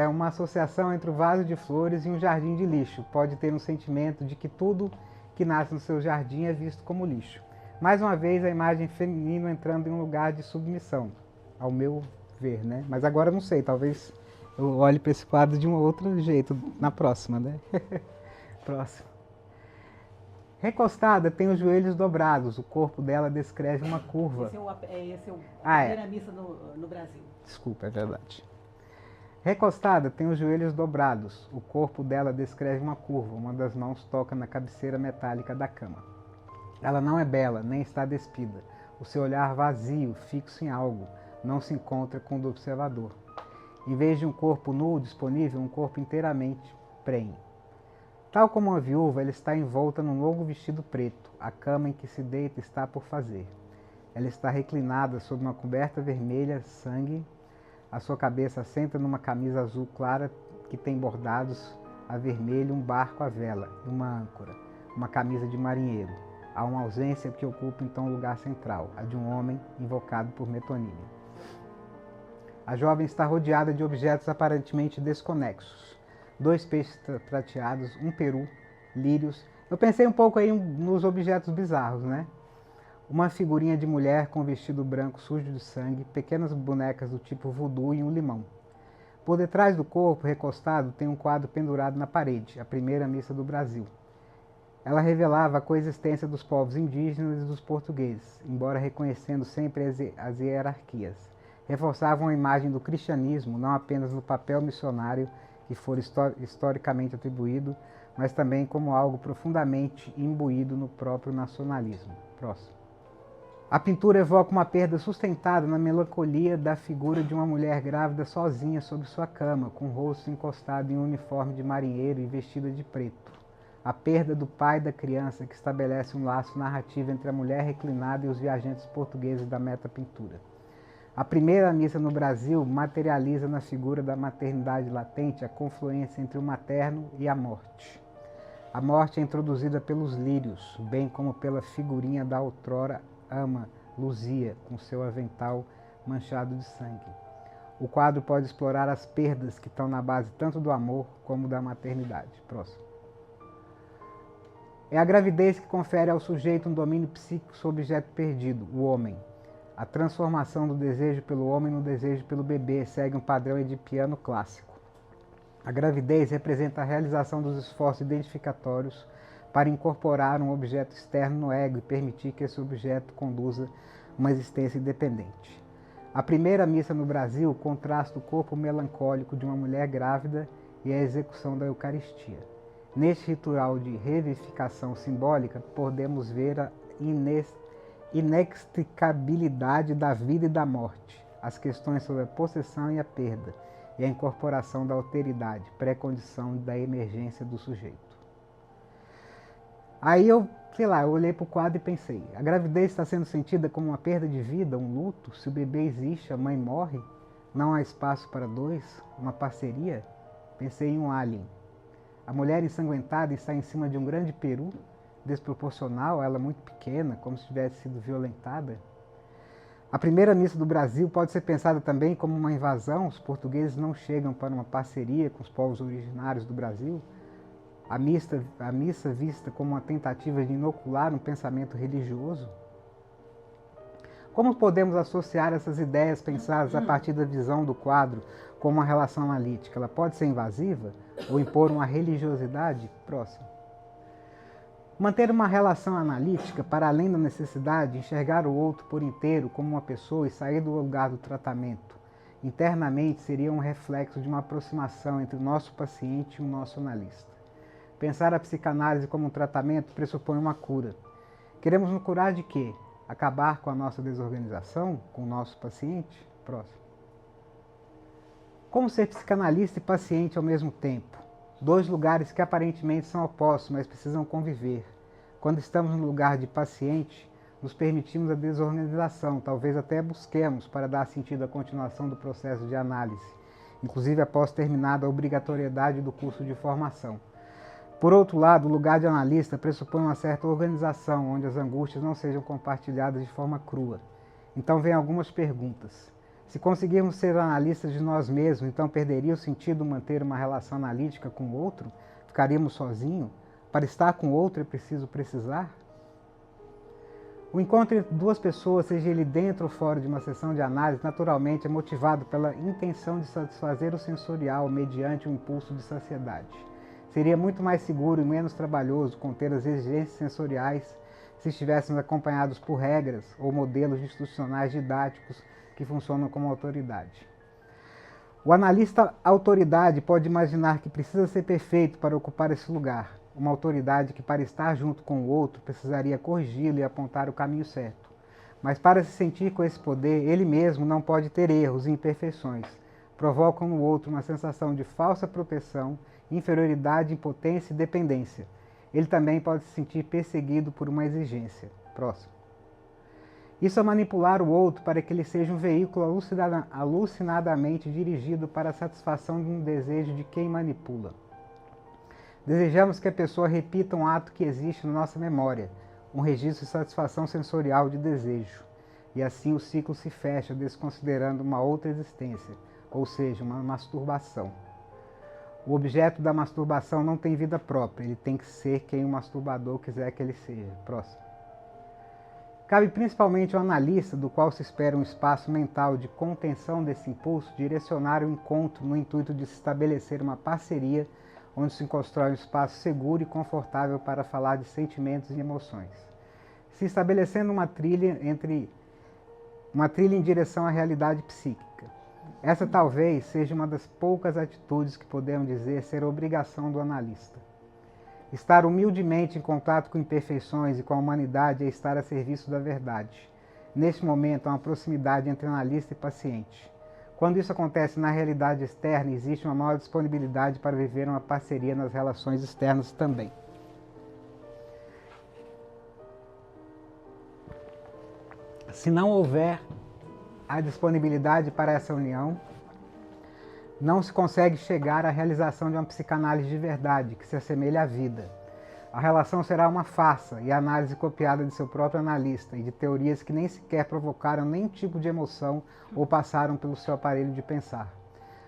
uma associação entre o vaso de flores e um jardim de lixo. Pode ter um sentimento de que tudo que nasce no seu jardim é visto como lixo. Mais uma vez, a imagem feminina entrando em um lugar de submissão, ao meu ver, né? Mas agora eu não sei, talvez eu olhe para esse quadro de um outro jeito na próxima, né? Próximo. Recostada, tem os joelhos dobrados, o corpo dela descreve uma curva.
Esse é a primeira missa no Brasil.
Desculpa, é verdade. Recostada, tem os joelhos dobrados, o corpo dela descreve uma curva, uma das mãos toca na cabeceira metálica da cama. Ela não é bela, nem está despida. O seu olhar vazio, fixo em algo, não se encontra com o do observador. Em vez de um corpo nu disponível, um corpo inteiramente prenhe. Tal como uma viúva, ela está envolta num longo vestido preto. A cama em que se deita está por fazer. Ela está reclinada sob uma coberta vermelha, sangue. A sua cabeça assenta numa camisa azul clara que tem bordados a vermelho, um barco à vela e uma âncora, uma camisa de marinheiro. Há uma ausência que ocupa então o lugar central, a de um homem invocado por metonímia. A jovem está rodeada de objetos aparentemente desconexos. 2 peixes prateados, um peru, lírios. Eu pensei um pouco aí nos objetos bizarros, né? Uma figurinha de mulher com vestido branco sujo de sangue, pequenas bonecas do tipo voodoo e um limão. Por detrás do corpo, recostado, tem um quadro pendurado na parede, a primeira missa do Brasil. Ela revelava a coexistência dos povos indígenas e dos portugueses, embora reconhecendo sempre as hierarquias. Reforçavam a imagem do cristianismo, não apenas no papel missionário que for historicamente atribuído, mas também como algo profundamente imbuído no próprio nacionalismo. Próximo. A pintura evoca uma perda sustentada na melancolia da figura de uma mulher grávida sozinha sobre sua cama, com o rosto encostado em um uniforme de marinheiro e vestida de preto. A perda do pai da criança que estabelece um laço narrativo entre a mulher reclinada e os viajantes portugueses da metapintura. A primeira missa no Brasil materializa na figura da maternidade latente a confluência entre o materno e a morte. A morte é introduzida pelos lírios, bem como pela figurinha da outrora ama Luzia, com seu avental manchado de sangue. O quadro pode explorar as perdas que estão na base tanto do amor como da maternidade. Próximo. É a gravidez que confere ao sujeito um domínio psíquico sobre o objeto perdido, o homem. A transformação do desejo pelo homem no desejo pelo bebê segue um padrão edipiano clássico. A gravidez representa a realização dos esforços identificatórios para incorporar um objeto externo no ego e permitir que esse objeto conduza uma existência independente. A primeira missa no Brasil contrasta o corpo melancólico de uma mulher grávida e a execução da Eucaristia. Neste ritual de revivificação simbólica, podemos ver a inextricabilidade da vida e da morte, as questões sobre a possessão e a perda, e a incorporação da alteridade, pré-condição da emergência do sujeito. Aí eu olhei para o quadro e pensei, a gravidez está sendo sentida como uma perda de vida, um luto? Se o bebê existe, a mãe morre? Não há espaço para dois? Uma parceria? Pensei em um alien. A mulher ensanguentada está em cima de um grande peru, desproporcional, ela muito pequena, como se tivesse sido violentada. A primeira missa do Brasil pode ser pensada também como uma invasão. Os portugueses não chegam para uma parceria com os povos originários do Brasil. A missa vista como uma tentativa de inocular um pensamento religioso. Como podemos associar essas ideias pensadas a partir da visão do quadro com uma relação analítica? Ela pode ser invasiva ou impor uma religiosidade? Próximo. Manter uma relação analítica para além da necessidade de enxergar o outro por inteiro como uma pessoa e sair do lugar do tratamento. Internamente seria um reflexo de uma aproximação entre o nosso paciente e o nosso analista. Pensar a psicanálise como um tratamento pressupõe uma cura. Queremos nos curar de quê? Acabar com a nossa desorganização, com o nosso paciente? Próximo. Como ser psicanalista e paciente ao mesmo tempo? Dois lugares que aparentemente são opostos, mas precisam conviver. Quando estamos no lugar de paciente, nos permitimos a desorganização, talvez até busquemos para dar sentido à continuação do processo de análise, inclusive após terminada a obrigatoriedade do curso de formação. Por outro lado, o lugar de analista pressupõe uma certa organização, onde as angústias não sejam compartilhadas de forma crua. Então vem algumas perguntas. Se conseguirmos ser analistas de nós mesmos, então perderia o sentido manter uma relação analítica com o outro? Ficaríamos sozinhos? Para estar com o outro é preciso precisar? O encontro entre duas pessoas, seja ele dentro ou fora de uma sessão de análise, naturalmente é motivado pela intenção de satisfazer o sensorial mediante um impulso de saciedade. Seria muito mais seguro e menos trabalhoso conter as exigências sensoriais se estivéssemos acompanhados por regras ou modelos institucionais didáticos que funcionam como autoridade. O analista autoridade pode imaginar que precisa ser perfeito para ocupar esse lugar, uma autoridade que para estar junto com o outro precisaria corrigi-lo e apontar o caminho certo. Mas para se sentir com esse poder, ele mesmo não pode ter erros e imperfeições. Provocam no outro uma sensação de falsa proteção, inferioridade, impotência e dependência. Ele também pode se sentir perseguido por uma exigência. Próximo. Isso é manipular o outro para que ele seja um veículo alucinadamente dirigido para a satisfação de um desejo de quem manipula. Desejamos que a pessoa repita um ato que existe na nossa memória, um registro de satisfação sensorial de desejo. E assim o ciclo se fecha, desconsiderando uma outra existência, ou seja, uma masturbação. O objeto da masturbação não tem vida própria, ele tem que ser quem o masturbador quiser que ele seja. Próximo. Cabe principalmente ao analista, do qual se espera um espaço mental de contenção desse impulso, direcionar o encontro no intuito de se estabelecer uma parceria onde se constrói um espaço seguro e confortável para falar de sentimentos e emoções. Se estabelecendo uma trilha em direção à realidade psíquica. Essa talvez seja uma das poucas atitudes que podemos dizer ser obrigação do analista. Estar humildemente em contato com imperfeições e com a humanidade é estar a serviço da verdade. Neste momento, há uma proximidade entre analista e paciente. Quando isso acontece na realidade externa, existe uma maior disponibilidade para viver uma parceria nas relações externas também. Se não houver a disponibilidade para essa união, não se consegue chegar à realização de uma psicanálise de verdade, que se assemelhe à vida. A relação será uma farsa e a análise copiada de seu próprio analista e de teorias que nem sequer provocaram nenhum tipo de emoção ou passaram pelo seu aparelho de pensar.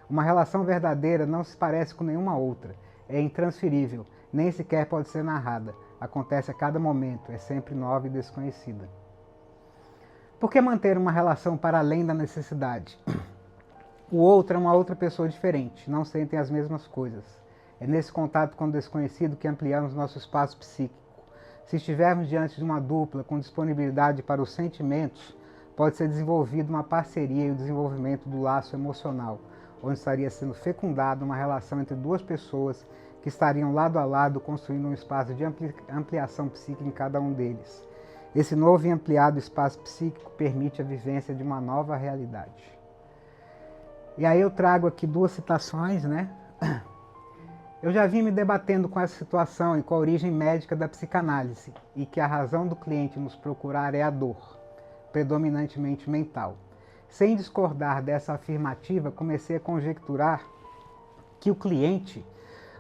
Uma relação verdadeira não se parece com nenhuma outra, é intransferível, nem sequer pode ser narrada, acontece a cada momento, é sempre nova e desconhecida. Por que manter uma relação para além da necessidade? O outro é uma outra pessoa diferente, não sentem as mesmas coisas. É nesse contato com o desconhecido que ampliamos nosso espaço psíquico. Se estivermos diante de uma dupla com disponibilidade para os sentimentos, pode ser desenvolvida uma parceria e o desenvolvimento do laço emocional, onde estaria sendo fecundada uma relação entre duas pessoas que estariam lado a lado construindo um espaço de ampliação psíquica em cada um deles. Esse novo e ampliado espaço psíquico permite a vivência de uma nova realidade. E aí eu trago aqui duas citações, né? Eu já vim me debatendo com essa situação e com a origem médica da psicanálise, e que a razão do cliente nos procurar é a dor, predominantemente mental. Sem discordar dessa afirmativa, comecei a conjecturar que o cliente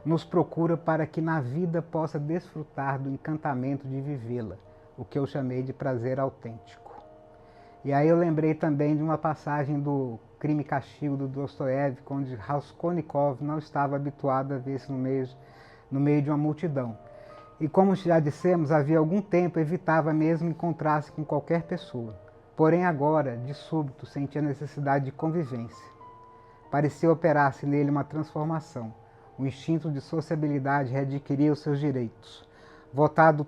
nos procura para que na vida possa desfrutar do encantamento de vivê-la, o que eu chamei de prazer autêntico. E aí eu lembrei também de uma passagem do Crime e Castigo do Dostoiévski, onde Raskolnikov não estava habituado a ver-se no meio de uma multidão. E como já dissemos, havia algum tempo evitava mesmo encontrar-se com qualquer pessoa. Porém agora, de súbito, sentia necessidade de convivência. Parecia operar-se nele uma transformação. O instinto de sociabilidade readquiria os seus direitos. Votado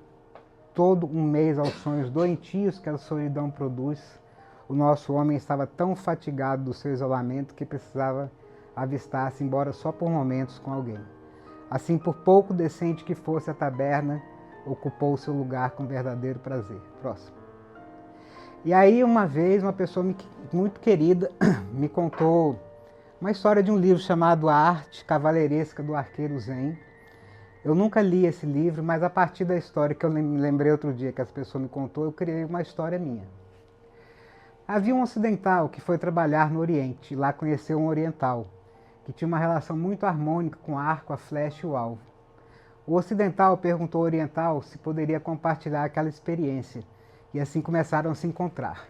todo um mês aos sonhos doentios que a solidão produz, o nosso homem estava tão fatigado do seu isolamento que precisava avistar-se, embora só por momentos, com alguém. Assim, por pouco decente que fosse a taberna, ocupou o seu lugar com verdadeiro prazer. Próximo. E aí, uma vez, uma pessoa muito querida me contou uma história de um livro chamado A Arte Cavaleiresca do Arqueiro Zen. Eu nunca li esse livro, mas a partir da história que eu me lembrei outro dia que essa pessoa me contou, eu criei uma história minha. Havia um ocidental que foi trabalhar no Oriente, e lá conheceu um oriental, que tinha uma relação muito harmônica com o arco, a flecha e o alvo. O ocidental perguntou ao oriental se poderia compartilhar aquela experiência, e assim começaram a se encontrar.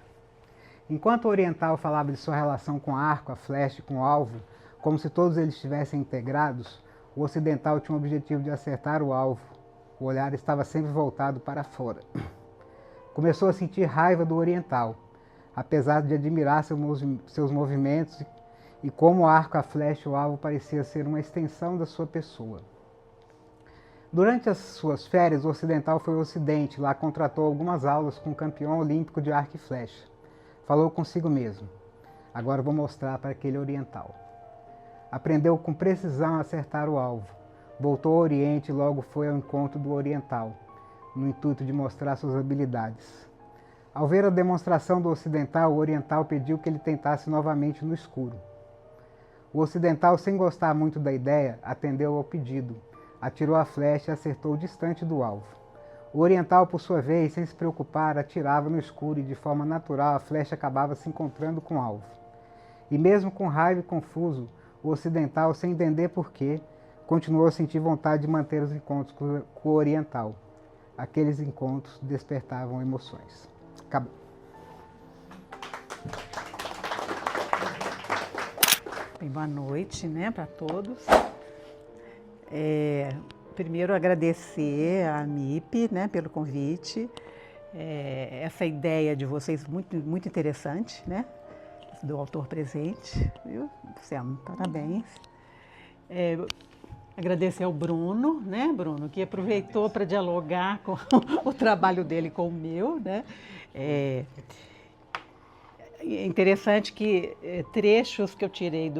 Enquanto o oriental falava de sua relação com o arco, a flecha e com o alvo, como se todos eles estivessem integrados, o ocidental tinha o objetivo de acertar o alvo. O olhar estava sempre voltado para fora. Começou a sentir raiva do oriental, apesar de admirar seus movimentos e como o arco, a flecha e o alvo parecia ser uma extensão da sua pessoa. Durante as suas férias, o ocidental foi ao Ocidente, lá contratou algumas aulas com o campeão olímpico de arco e flecha. Falou consigo mesmo: agora vou mostrar para aquele oriental. Aprendeu com precisão a acertar o alvo. Voltou ao Oriente e logo foi ao encontro do oriental, no intuito de mostrar suas habilidades. Ao ver a demonstração do ocidental, o oriental pediu que ele tentasse novamente no escuro. O ocidental, sem gostar muito da ideia, atendeu ao pedido, atirou a flecha e acertou distante do alvo. O oriental, por sua vez, sem se preocupar, atirava no escuro e, de forma natural, a flecha acabava se encontrando com o alvo. E mesmo com raiva e confuso, o ocidental, sem entender porquê, continuou a sentir vontade de manter os encontros com o oriental. Aqueles encontros despertavam emoções. Acabou.
Bem, boa noite, né, para todos. Primeiro agradecer à MIP, né, pelo convite. Essa ideia de vocês muito interessante, né, do autor presente, viu? Selma, parabéns. Agradecer ao Bruno, né, Bruno, que aproveitou para dialogar com o trabalho dele com o meu, né. É interessante que trechos que eu tirei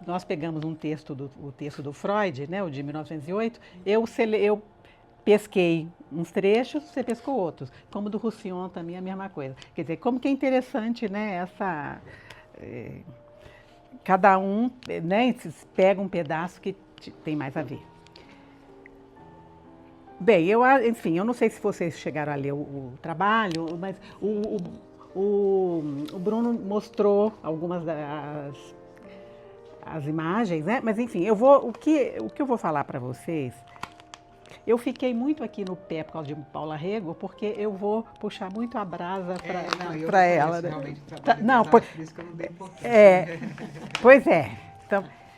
nós pegamos o texto do Freud, né, o de 1908, eu pesquei uns trechos, você pescou outros, como do Roussillon também a mesma coisa. Quer dizer, como que é interessante, né, cada um, né, pega um pedaço que tem mais a ver. Bem, enfim, eu não sei se vocês chegaram a ler o trabalho, mas o Bruno mostrou algumas as imagens, né? Mas enfim, o que eu vou falar para vocês, eu fiquei muito aqui no pé por causa de Paula Rego, porque eu vou puxar muito a brasa para ela. Não, por isso que eu não dei importância. Pois é.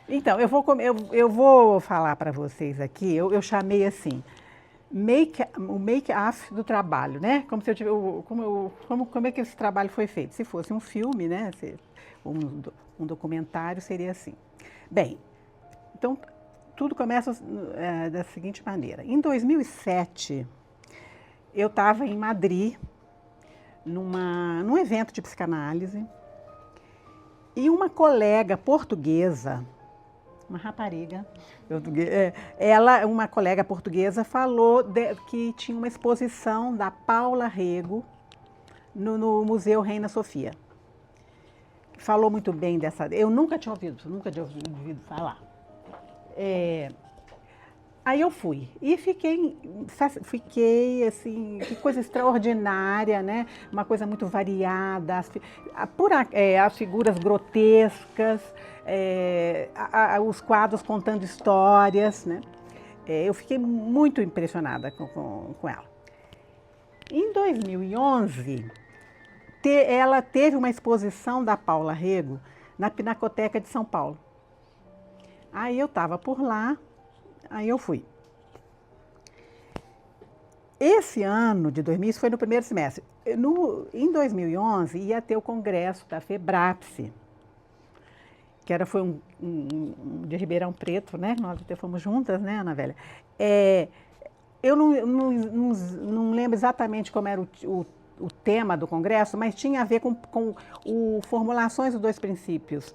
Então eu vou falar para vocês aqui, eu chamei assim, o make-off do trabalho, né? Como se eu tivesse, como é que esse trabalho foi feito? Se fosse um filme, né? Um documentário seria assim. Bem, então tudo começa da seguinte maneira. Em 2007, eu estava em Madrid, num evento de psicanálise, e uma colega portuguesa, uma rapariga, uma colega portuguesa, falou que tinha uma exposição da Paula Rego no Museu Reina Sofia. Falou muito bem dessa. Eu nunca tinha ouvido falar. Aí eu fui e fiquei assim, que coisa extraordinária, né? Uma coisa muito variada, as figuras grotescas, os quadros contando histórias, né? Eu fiquei muito impressionada com ela. Em 2011, ela teve uma exposição da Paula Rego na Pinacoteca de São Paulo. Aí eu estava por lá, aí eu fui. Esse ano de 2000, isso foi no primeiro semestre. Em 2011, ia ter o congresso da FEBRAPSE, que foi de Ribeirão Preto, né? Nós até fomos juntas, né, Ana Velha? Eu não lembro exatamente como era o tema do congresso, mas tinha a ver com formulações dos 2 princípios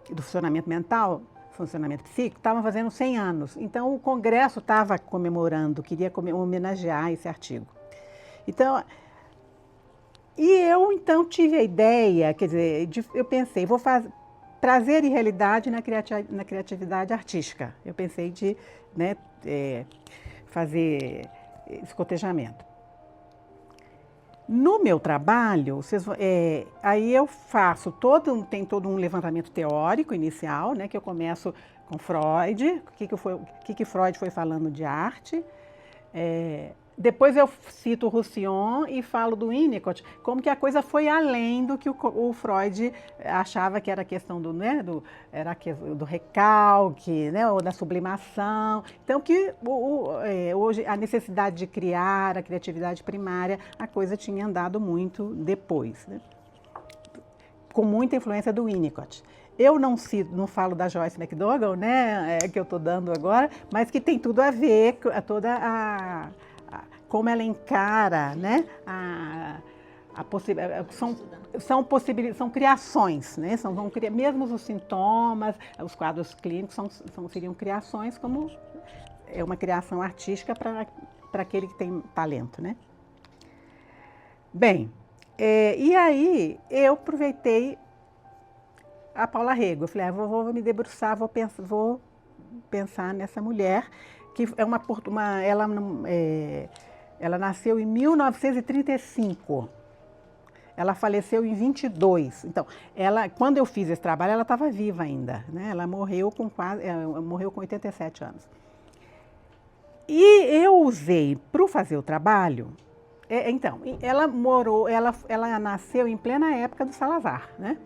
do funcionamento mental, funcionamento psíquico, estavam fazendo 100 anos. Então, o congresso estava comemorando, queria homenagear esse artigo. Então, eu tive a ideia, quer dizer, eu pensei, vou fazer prazer e realidade na criatividade artística. Eu pensei de, né, fazer esse cotejamento. No meu trabalho, aí eu faço tem todo um levantamento teórico inicial, né, que eu começo com Freud, o que Freud foi falando de arte. Depois eu cito o Roussillon e falo do Winnicott, como que a coisa foi além do que o Freud achava que era a questão do recalque, né, ou da sublimação. Então, que hoje a necessidade de criar, a criatividade primária, a coisa tinha andado muito depois, né, com muita influência do Winnicott. Eu não falo da Joyce McDougall, né, que eu estou dando agora, mas que tem tudo a ver com como ela encara, né, são criações, né, mesmo os sintomas, os quadros clínicos seriam criações, como é uma criação artística para aquele que tem talento, né. Bem, e aí eu aproveitei a Paula Rego. Eu falei, vou me debruçar, vou pensar nessa mulher, que ela nasceu em 1935. Ela faleceu em 22. Então, quando eu fiz esse trabalho, ela estava viva ainda, né? Ela morreu com 87 anos. E eu usei para fazer o trabalho. Então, ela nasceu em plena época do Salazar, né?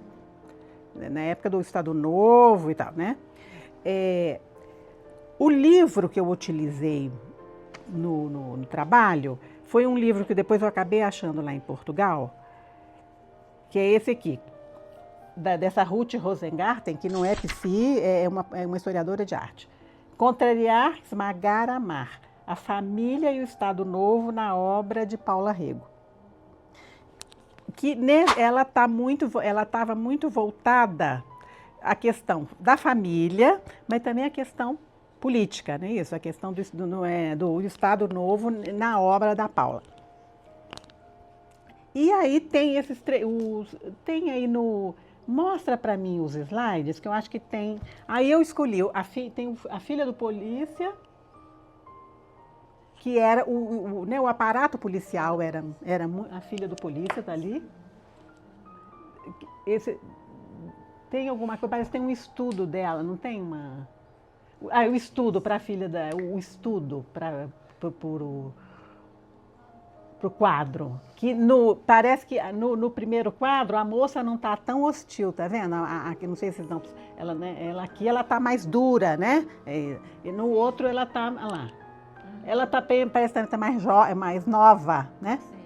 Na época do Estado Novo e tal, né? O livro que eu utilizei no trabalho foi um livro que depois eu acabei achando lá em Portugal, que é esse aqui, dessa Ruth Rosengarten, que não é psi, é uma historiadora de arte. Contrariar, esmagar, amar. A família e o Estado Novo na obra de Paula Rego. Que ela estava muito voltada à questão da família, mas também à questão política, né? Isso, a questão do Estado Novo na obra da Paula. E aí tem tem aí mostra para mim os slides, que eu acho que tem. Aí eu escolhi tem a filha do polícia, que era né, o aparato policial era a filha do polícia, tá ali. Tem alguma coisa, parece que tem um estudo dela, não tem uma. O estudo para a filha o estudo para o quadro. Que parece que no primeiro quadro a moça não está tão hostil, tá vendo? Não sei se não. Ela aqui ela está mais dura, né? E no outro ela está lá. Ela parece que está mais nova, né? Sim.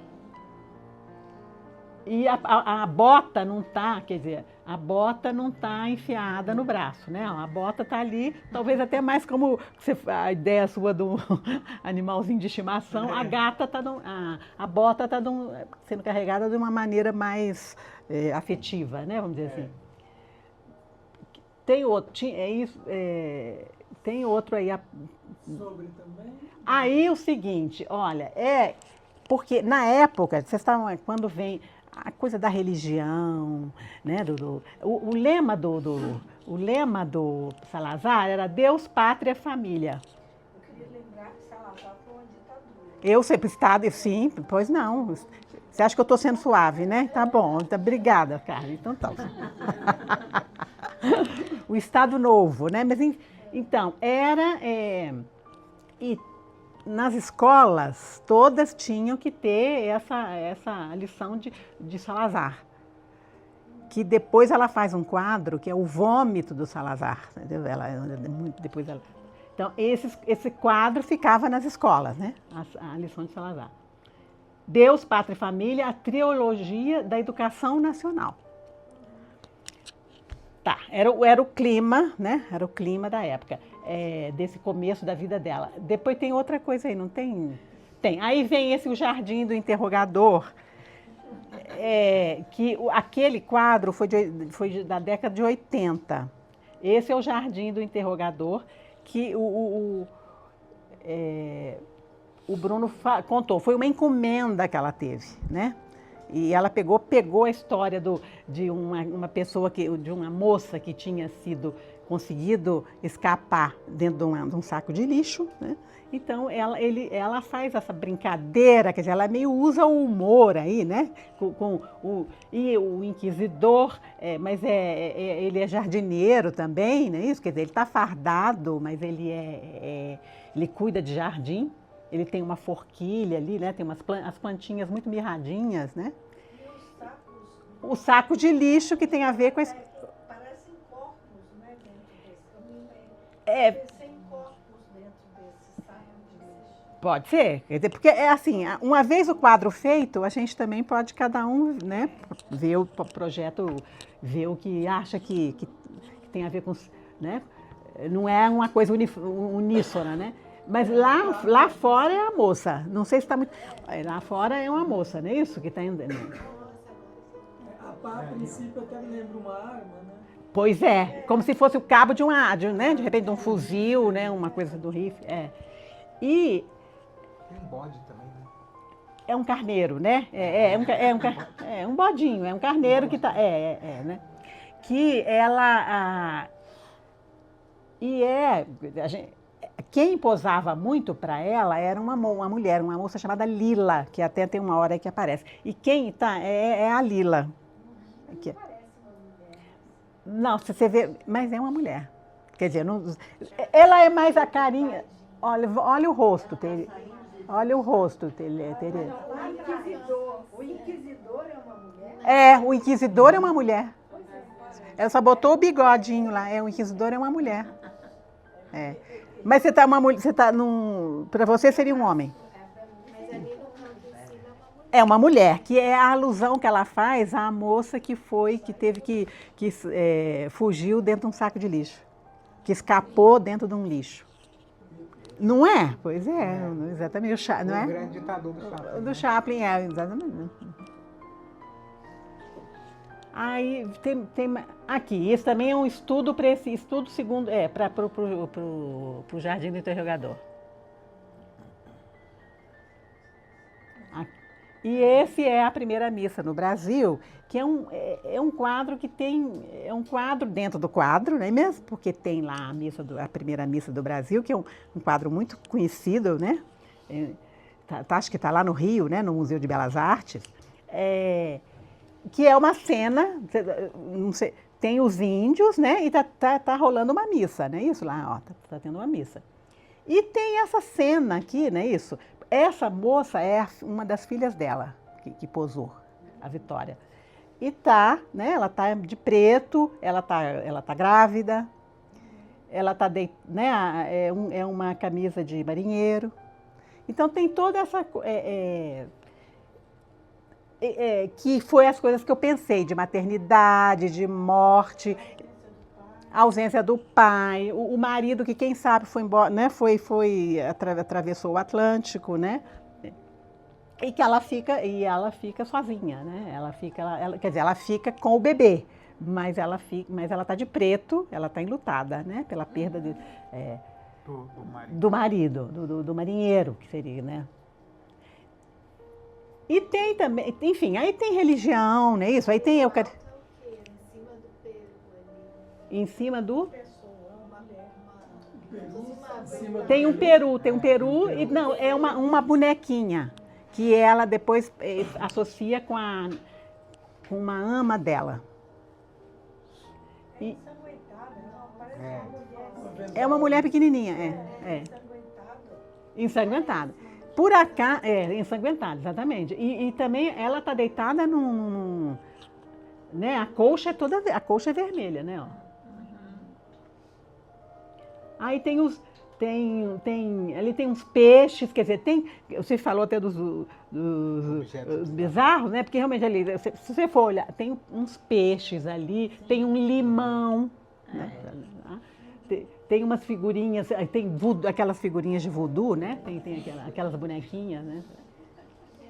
E a bota não está, quer dizer, a bota não está enfiada no braço, né? A bota está ali, talvez até mais como a ideia sua do animalzinho de estimação, a gata está a bota está sendo carregada de uma maneira mais afetiva, né? Vamos dizer assim. Tem outro, tem outro aí.
Sobre também?
Aí o seguinte, olha, porque na época, vocês estavam, quando vem a coisa da religião, né? O lema o lema do Salazar era Deus, Pátria, Família.
Eu queria lembrar que Salazar foi uma ditadura.
Eu sempre Estado, sim, pois não. Você acha que eu estou sendo suave, né? Tá bom, então, obrigada, Carla. Então tá. O Estado Novo, né? Mas então, era... e nas escolas, todas tinham que ter essa lição de Salazar. Que depois ela faz um quadro que é o vômito do Salazar. Entendeu? Então, esse quadro ficava nas escolas, né? A lição de Salazar. Deus, Pátria e Família, a trilogia da educação nacional. Tá, era o clima, né? Era o clima da época, desse começo da vida dela. Depois tem outra coisa aí, não tem? Tem. Aí vem o Jardim do Interrogador, que aquele quadro foi da década de 80. Esse é o Jardim do Interrogador, que o Bruno contou. Foi uma encomenda que ela teve, né? E ela pegou a história de uma pessoa, de uma moça que tinha conseguido escapar dentro de um saco de lixo, né? Então, ela faz essa brincadeira, quer dizer, ela meio usa o humor aí, né? E o inquisidor, mas ele é jardineiro também, não é isso? Quer dizer, ele está fardado, mas ele cuida de jardim. Ele tem uma forquilha ali, né? Tem as plantinhas muito mirradinhas, né?
E os sacos...
O saco de lixo que tem a ver com esse...
Parecem corpos, né, dentro desse. Eu me
É,
sem corpos dentro desse saco de lixo.
pode ser, quer dizer, porque é assim, uma vez o quadro feito, a gente também pode cada um, né, ver o projeto, ver o que acha que tem a ver com, né? Não é uma coisa uníssona, né? Mas lá fora é a moça. Não sei se está muito. Lá fora é uma moça, não é isso que está indo?
A pá, a princípio, até me lembra uma arma, né?
Pois é, como se fosse o cabo né? De repente de um fuzil, né? Uma coisa do rifle. E
Tem um bode também, né?
é um carneiro, né? É um bodinho, é um carneiro que está. Né? Que ela. Quem posava muito para ela era uma mulher, uma moça chamada Lila, que até tem uma hora aí que aparece. E quem está é a Lila. Aqui.
Parece uma mulher.
Não, se você vê, mas é uma mulher. Quer dizer, ela é mais a carinha. Olha o rosto, olha o rosto, Tereza.
O inquisidor é uma mulher?
O inquisidor é uma mulher. Ela só botou o bigodinho lá. O inquisidor é uma mulher. Mas para você seria um homem.
Mas ali no canto de cima
É uma mulher, que é a alusão que ela faz à moça que teve que fugiu dentro de um saco de lixo. Que escapou dentro de um lixo. Não é? Pois exatamente. Não é?
O grande ditador do Chaplin.
Do Chaplin, exatamente. Aí tem aqui, esse também é um estudo para esse estudo segundo, para o Jardim do Interrogador. E esse é a primeira missa no Brasil, que é um quadro que é um quadro dentro do quadro, não é mesmo? Porque tem lá a primeira missa do Brasil, que é um quadro muito conhecido, né? Acho que está lá no Rio, né? No Museu de Belas Artes. Que é uma cena, não sei, tem os índios, né? E tá rolando uma missa, né? Isso lá, ó, tá tendo uma missa. E tem essa cena aqui, né? Isso. Essa moça é uma das filhas dela que posou, a Vitória. E né? Ela tá de preto, ela tá grávida, ela tá né? É uma camisa de marinheiro. Então tem toda essa que foi as coisas que eu pensei, de maternidade, de morte, a ausência do pai, o marido que, quem sabe, foi embora, né? Atravessou o Atlântico, né? E que ela fica sozinha, né? Quer dizer, ela fica com o bebê, mas ela está de preto, ela está enlutada, né? Pela perda do marido, do marinheiro, que seria, né? E tem também, enfim, aí tem religião, não é isso? Aí tem Eucaristia. Em cima do... Tem um peru, e não, é uma bonequinha, que ela depois associa com uma ama dela. E, é uma mulher pequenininha, ensanguentada. Por acaso, ensanguentada, exatamente. E também ela está deitada né, a coxa é vermelha, né? Ó. Aí ali tem uns peixes, quer dizer, você falou até dos bizarros, né? Porque realmente ali, se você for olhar, tem uns peixes ali, tem um limão, né? Tem umas figurinhas, tem voodoo, aquelas figurinhas de voodoo, né? Tem aquelas bonequinhas, né?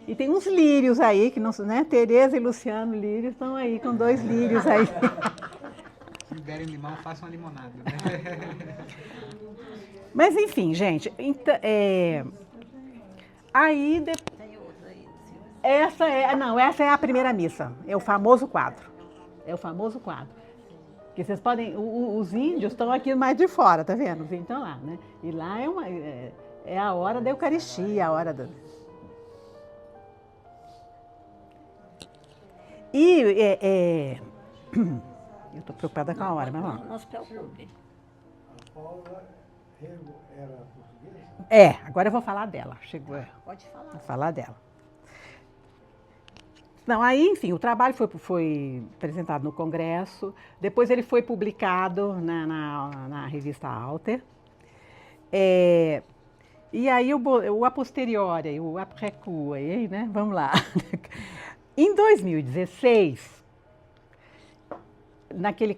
E tem uns lírios aí, que não, né? Tereza e Luciano Lírio estão aí com 2 lírios aí.
Se me derem limão, façam uma limonada, né?
Mas enfim, gente, aí essa é a primeira missa, é o famoso quadro. Que vocês podem, os índios estão aqui mais de fora, tá vendo? Os índios estão lá, né? E lá é a hora da Eucaristia, a hora da... Eu estou preocupada com a hora, mas vamos.
Não se preocupe.
A Paula era portuguesa?
Agora eu vou falar dela.
Pode falar.
Vou falar dela. Não, aí, enfim, o trabalho foi apresentado no Congresso, depois ele foi publicado na revista Alter. E aí o a posteriori, o après coup, né? Vamos lá. Em 2016,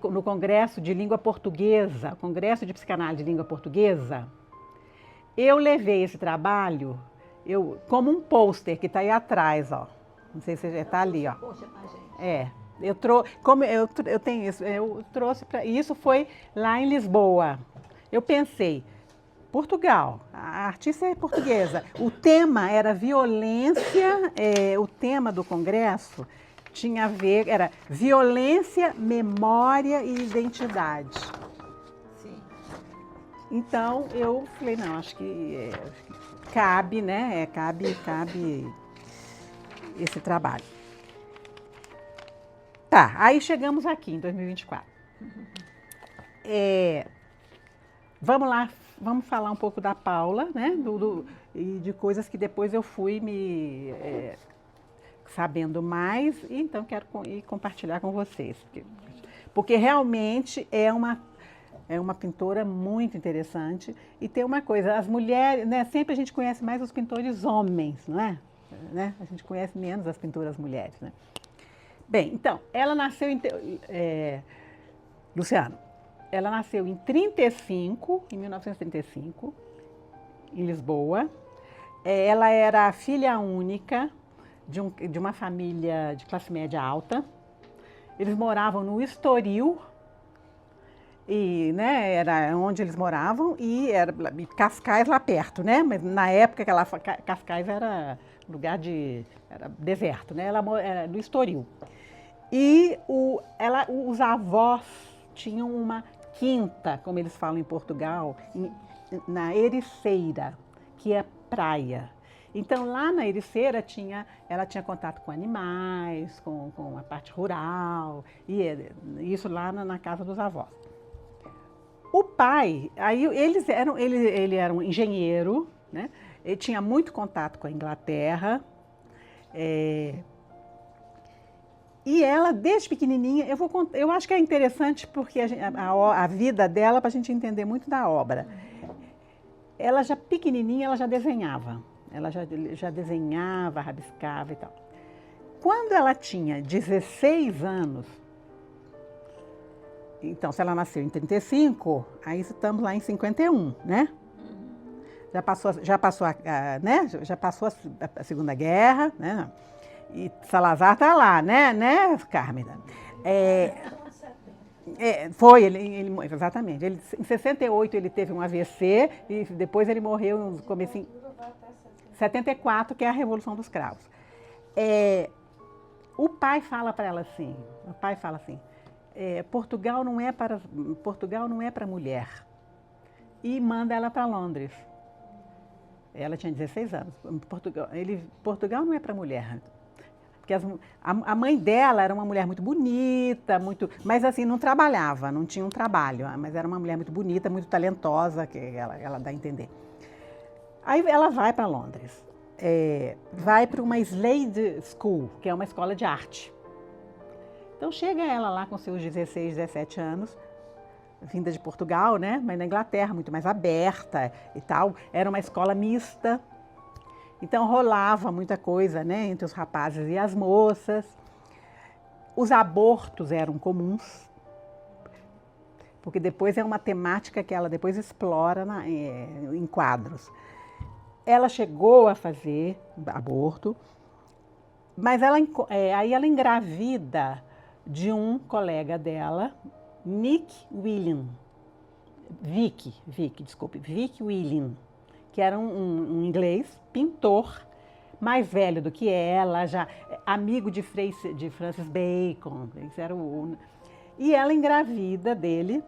no Congresso de Língua Portuguesa, Congresso de Psicanálise de Língua Portuguesa, eu levei esse trabalho como um pôster que está aí atrás, ó. Não sei se já está ali, ó.
Poxa, pra gente.
Eu trouxe para... Isso foi lá em Lisboa. Eu pensei, Portugal, a artista é portuguesa. O tema era violência, o tema do congresso tinha a ver, era violência, memória e identidade.
Sim.
Então, eu falei, não, acho que cabe, né? Cabe esse trabalho. Tá, aí chegamos aqui em 2024. Vamos lá, vamos falar um pouco da Paula, né? E de coisas que depois eu fui sabendo mais, e então quero compartilhar com vocês. Porque realmente é uma pintora muito interessante. E tem uma coisa, as mulheres, né? Sempre a gente conhece mais os pintores homens, não é? Né? A gente conhece menos as pintoras mulheres, né? Bem, então, ela nasceu Luciano, ela nasceu em 1935, em Lisboa. Ela era filha única de uma família de classe média alta. Eles moravam no Estoril, e, né, era onde eles moravam, e era Cascais lá perto, né? Mas na época Cascais era lugar era deserto, né? Ela era no Estoril. E os avós tinham uma quinta, como eles falam em Portugal, na Ericeira, que é praia. Então, lá na Ericeira, ela tinha contato com animais, com a parte rural, e isso lá na casa dos avós. O pai, aí ele era um engenheiro, né? Ele tinha muito contato com a Inglaterra. E ela, desde pequenininha, eu acho que é interessante porque a vida dela, para a gente entender muito da obra. Ela já pequenininha, ela já desenhava. Ela já desenhava, rabiscava e tal. Quando ela tinha 16 anos, então, se ela nasceu em 35, aí estamos lá em 51, né? Já passou a Segunda Guerra, né? E Salazar está lá, né, Carmen? Exatamente. Em 68 ele teve um AVC e depois ele morreu no comecinho. 74, que é a Revolução dos Cravos. O pai fala para ela assim, Portugal não é para mulher. E manda ela para Londres. Ela tinha 16 anos. Portugal não é para mulher. Porque a mãe dela era uma mulher muito bonita, mas assim, não trabalhava, não tinha um trabalho. Mas era uma mulher muito bonita, muito talentosa, que ela dá a entender. Aí ela vai para Londres. Vai para uma Slade School, que é uma escola de arte. Então chega ela lá com seus 16, 17 anos, vinda de Portugal, né? Mas na Inglaterra, muito mais aberta e tal. Era uma escola mista. Então rolava muita coisa, né? Entre os rapazes e as moças. Os abortos eram comuns. Porque depois é uma temática que ela depois explora em quadros. Ela chegou a fazer aborto, mas aí ela engravida de um colega dela, Vic William, que era um inglês, pintor, mais velho do que ela, já amigo de Francis Bacon. E ela engravida dele,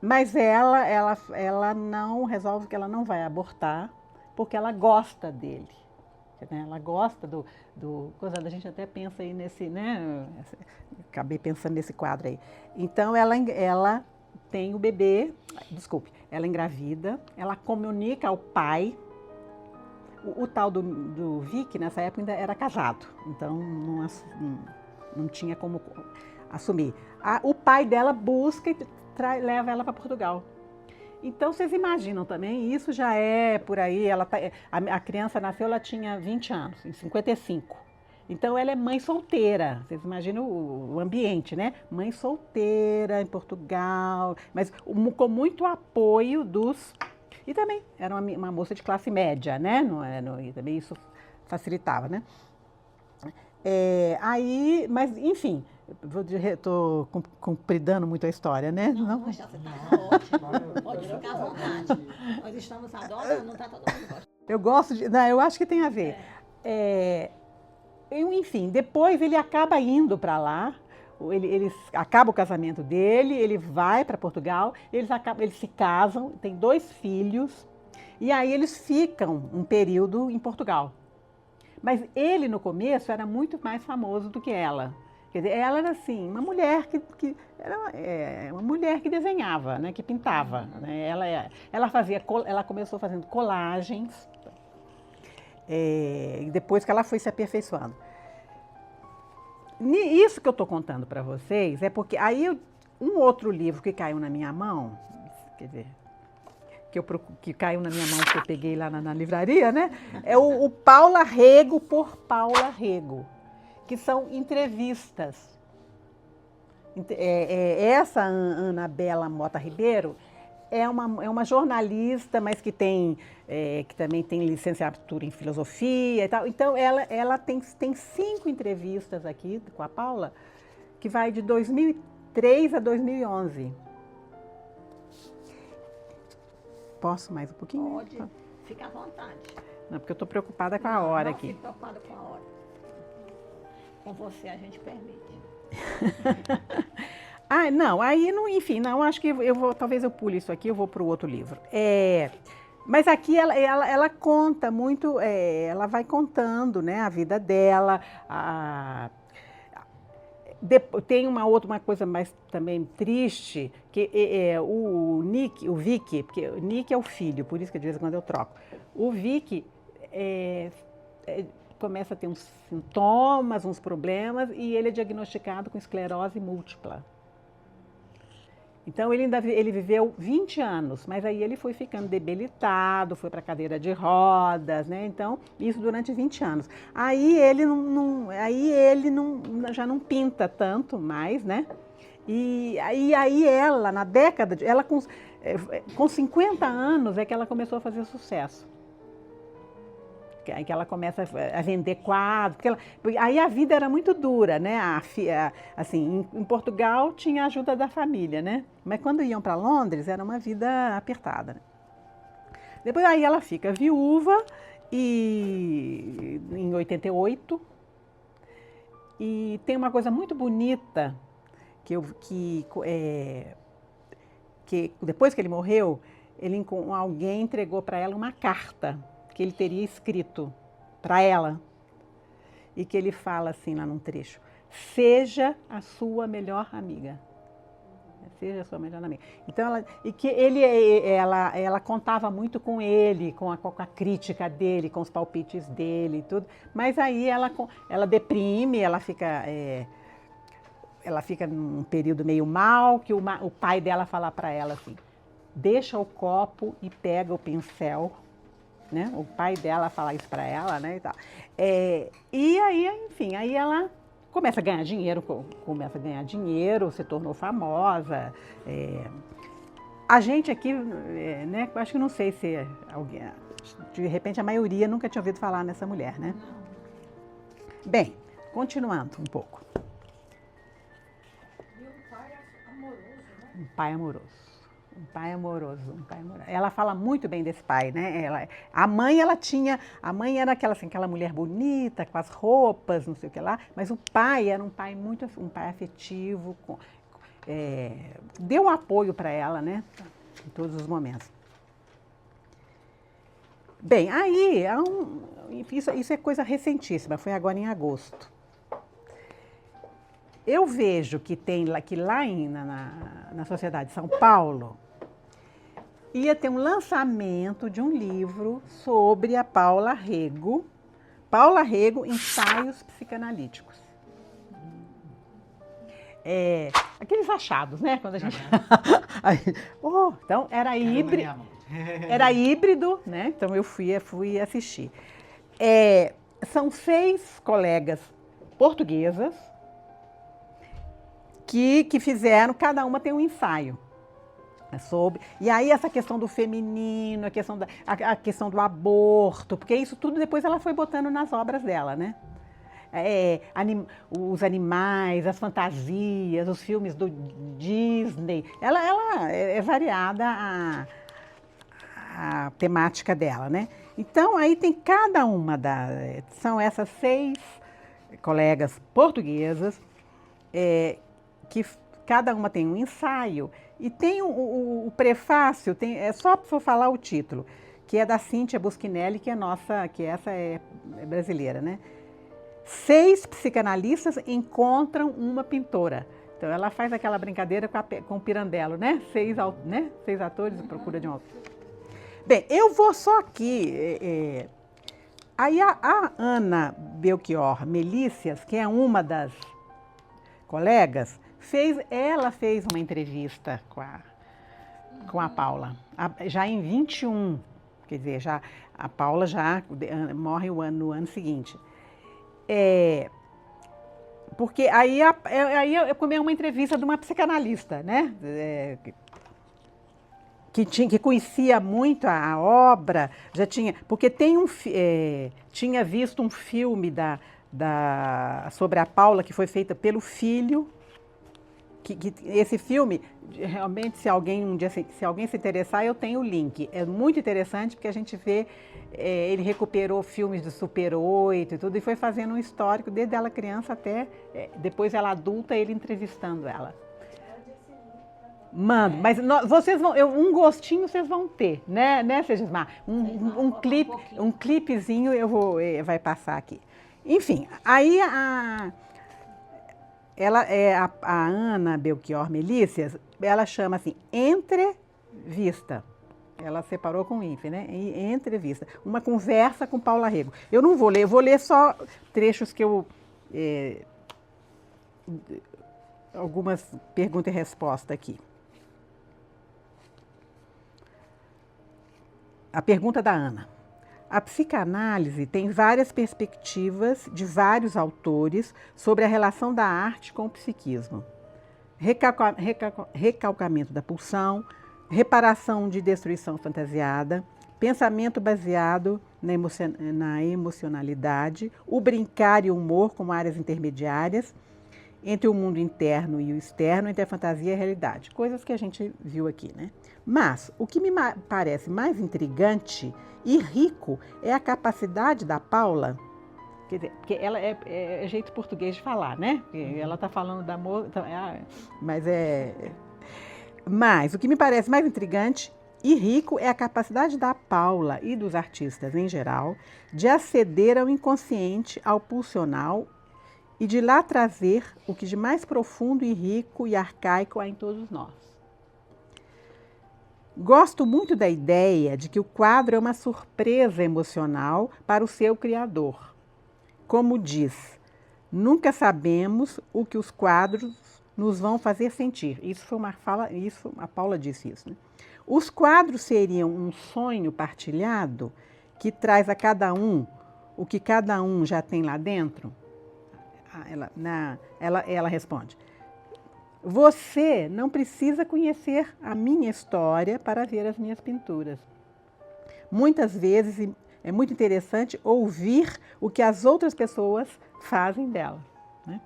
mas ela não resolve que ela não vai abortar, porque ela gosta dele. Né? Ela gosta do coisa, a gente até pensa aí nesse, né? Acabei pensando nesse quadro aí. Então ela tem o bebê, ela engravida, ela comunica ao pai. O tal do Vic, nessa época, ainda era casado, então não tinha como assumir. O pai dela busca e leva ela para Portugal. Então, vocês imaginam também, isso já é por aí, a criança nasceu, ela tinha 20 anos, em 55. Então, ela é mãe solteira, vocês imaginam o ambiente, né? Mãe solteira em Portugal, mas com muito apoio dos... E também era uma moça de classe média, né? E também isso facilitava, né? Mas, enfim, estou compridando muito a história, né?
Não, você está ótimo. Pode ficar à vontade. Nós estamos adorando, não está todo mundo gostando.
Eu gosto de... Não, eu acho que tem a ver. Enfim, depois ele acaba indo para lá, ele acaba o casamento dele, ele vai para Portugal, eles se casam, têm 2 filhos, e aí eles ficam um período em Portugal. Mas ele, no começo, era muito mais famoso do que ela. Quer dizer, ela era assim, uma mulher uma mulher que desenhava, né, que pintava. Né? Ela começou fazendo colagens, depois que ela foi se aperfeiçoando. Isso que eu estou contando para vocês é porque aí um outro livro que caiu na minha mão, quer dizer, que caiu na minha mão, que eu peguei lá na livraria, né? É o Paula Rego por Paula Rego, que são entrevistas. Essa Anabela Mota Ribeiro é uma jornalista, mas que também tem licenciatura em filosofia e tal. Então, ela tem 5 entrevistas aqui com a Paula, que vai de 2003 a 2011. Posso mais um pouquinho?
Pode, fica à vontade.
Não, porque eu estou preocupada com a hora aqui.
Não fique preocupada com a hora. Com você a gente permite.
Não, enfim, acho que talvez eu pule isso aqui, eu vou para o outro livro. Mas aqui ela conta muito, ela vai contando, né, a vida dela, tem uma coisa mais também triste, que o Vic, porque o Nick é o filho, por isso que de vez em quando eu troco. O Vic começa a ter uns sintomas, uns problemas, e ele é diagnosticado com esclerose múltipla. Então, ele viveu 20 anos, mas aí ele foi ficando debilitado, foi para cadeira de rodas, né? Então, isso durante 20 anos. Aí ele já não pinta tanto mais, né? E aí ela, na década, ela com 50 anos é que ela começou a fazer sucesso. Que ela começa a vender quadros, aí a vida era muito dura, né? Assim, em Portugal tinha a ajuda da família, né? Mas quando iam para Londres era uma vida apertada. Né? Depois aí ela fica viúva e em 88, E tem uma coisa muito bonita que depois que ele morreu, alguém entregou para ela uma carta que ele teria escrito para ela. E que ele fala assim lá num trecho: seja a sua melhor amiga. Seja a sua melhor amiga. Então, ela contava muito com ele, com a crítica dele, com os palpites dele e tudo. Mas aí ela deprime, ela fica num período meio mal, que o pai dela fala para ela assim: deixa o copo e pega o pincel. Né? O pai dela fala isso para ela, né? E tal. E aí, enfim, aí ela começa a ganhar dinheiro, se tornou famosa. A gente aqui, né? Acho que não sei se alguém, de repente a maioria nunca tinha ouvido falar nessa mulher, né? Bem, continuando um pouco.
E um pai amoroso, né?
Um pai amoroso. Ela fala muito bem desse pai, né? A mãe era aquela mulher bonita, com as roupas, não sei o que lá, mas o pai era um pai afetivo, deu um apoio para ela, né? Em todos os momentos. Bem, aí, isso é coisa recentíssima, foi agora em agosto. Eu vejo que lá na Sociedade de São Paulo ia ter um lançamento de um livro sobre a Paula Rego. Paula Rego, Ensaios Psicanalíticos. Aqueles achados, né? Quando a gente... então, era híbrido, né? Então, eu fui assistir. São 6 colegas portuguesas que fizeram, cada uma tem um ensaio. E aí essa questão do feminino, a questão do aborto, porque isso tudo depois ela foi botando nas obras dela, né? Os animais, as fantasias, os filmes do Disney, ela é variada a temática dela, né? Então aí tem cada uma são essas 6 colegas portuguesas que cada uma tem um ensaio. E tem o prefácio, só para falar o título, que é da Cíntia Buschinelli, que essa é brasileira, né? 6 psicanalistas encontram uma pintora. Então, ela faz aquela brincadeira com o Pirandello, né? 6 atores à procura de um autor. Bem, eu vou só aqui. Aí a Ana Belchior Melícias, que é uma das colegas, ela fez uma entrevista com a Paula, já em 21, quer dizer, a Paula já morre no ano seguinte. Porque aí eu comi uma entrevista de uma psicanalista, né? Que conhecia muito a obra, porque tinha visto um filme sobre a Paula que foi feita pelo filho. Esse filme, realmente, se alguém se interessar, eu tenho o link. É muito interessante porque a gente vê, ele recuperou filmes do Super 8 e tudo, e foi fazendo um histórico, desde ela criança até depois ela adulta, ele entrevistando ela. Mando, mas vocês vão, um gostinho vocês vão ter, né, Segismar? Um clipezinho vai passar aqui. Enfim, aí a Ana Belchior Melícias, ela chama assim, entrevista. Ela separou com o INFE, né? Entrevista. Uma conversa com Paula Rego. Eu não vou ler, eu vou ler só trechos que algumas perguntas e respostas aqui. A pergunta da Ana. A psicanálise tem várias perspectivas de vários autores sobre a relação da arte com o psiquismo. Recalcamento da pulsão, reparação de destruição fantasiada, pensamento baseado na emocionalidade, o brincar e o humor como áreas intermediárias entre o mundo interno e o externo, entre a fantasia e a realidade. Coisas que a gente viu aqui, né? Mas o que me parece mais intrigante e rico é a capacidade da Paula Quer dizer, porque ela é jeito português de falar, né? Ela está falando da moça, então, Mas o que me parece mais intrigante e rico é a capacidade da Paula e dos artistas em geral de aceder ao inconsciente, ao pulsional e de lá trazer o que de mais profundo e rico e arcaico há em todos nós. Gosto muito da ideia de que o quadro é uma surpresa emocional para o seu criador. Como diz, nunca sabemos o que os quadros nos vão fazer sentir. Isso foi uma fala, a Paula disse isso, né? Os quadros seriam um sonho partilhado que traz a cada um o que cada um já tem lá dentro? Ela responde, você não precisa conhecer a minha história para ver as minhas pinturas. Muitas vezes é muito interessante ouvir o que as outras pessoas fazem dela, né?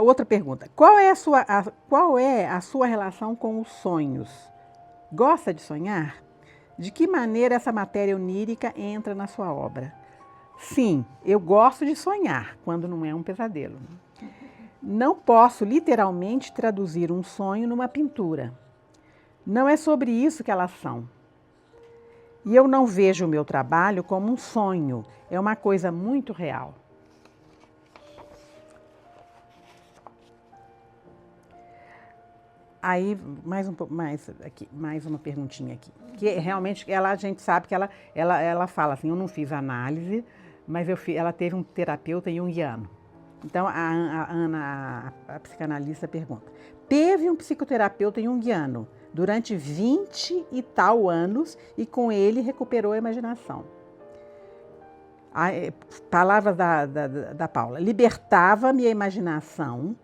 Outra pergunta, qual é a sua relação com os sonhos? Gosta de sonhar? De que maneira essa matéria onírica entra na sua obra? Sim, eu gosto de sonhar, quando não é um pesadelo. Não posso literalmente traduzir um sonho numa pintura. Não é sobre isso que elas são. E eu não vejo o meu trabalho como um sonho, é uma coisa muito real. Aí, mais uma perguntinha aqui. Que realmente, a gente sabe que ela fala assim, eu não fiz análise, mas ela teve um terapeuta junguiano. Então, a Ana, a psicanalista, pergunta, teve um psicoterapeuta junguiano durante 20 e tal anos e com ele recuperou a imaginação. Palavras da Paula, libertava-me a imaginação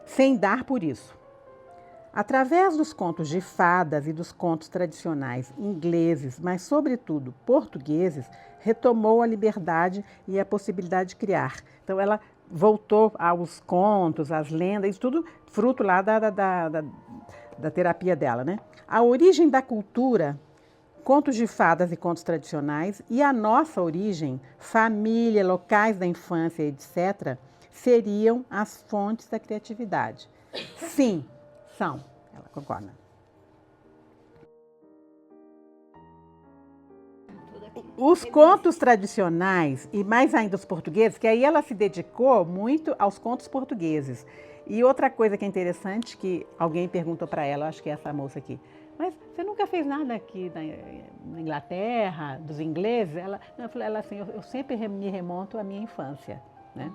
sem dar por isso. Através dos contos de fadas e dos contos tradicionais ingleses, mas sobretudo portugueses, retomou a liberdade e a possibilidade de criar. Então ela voltou aos contos, às lendas, isso tudo fruto lá da terapia dela, né? A origem da cultura, contos de fadas e contos tradicionais, e a nossa origem, família, locais da infância, etc., seriam as fontes da criatividade. Sim, são. Ela concorda. Os contos tradicionais, e mais ainda os portugueses, que aí ela se dedicou muito aos contos portugueses. E outra coisa que é interessante, que alguém perguntou para ela, acho que é essa moça aqui, mas você nunca fez nada aqui na Inglaterra, dos ingleses? Ela assim, eu sempre me remonto à minha infância, né?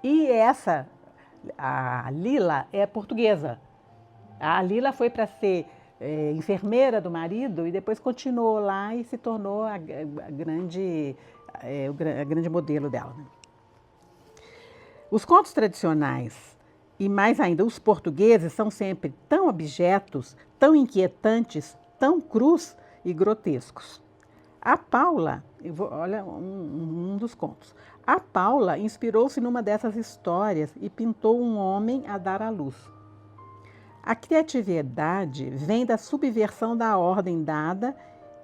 E a Lila é portuguesa. A Lila foi para ser enfermeira do marido e depois continuou lá e se tornou a grande modelo dela, né? Os contos tradicionais e mais ainda os portugueses são sempre tão abjetos, tão inquietantes, tão crus e grotescos. A Paula, olha um dos contos. A Paula inspirou-se numa dessas histórias e pintou um homem a dar à luz. A criatividade vem da subversão da ordem dada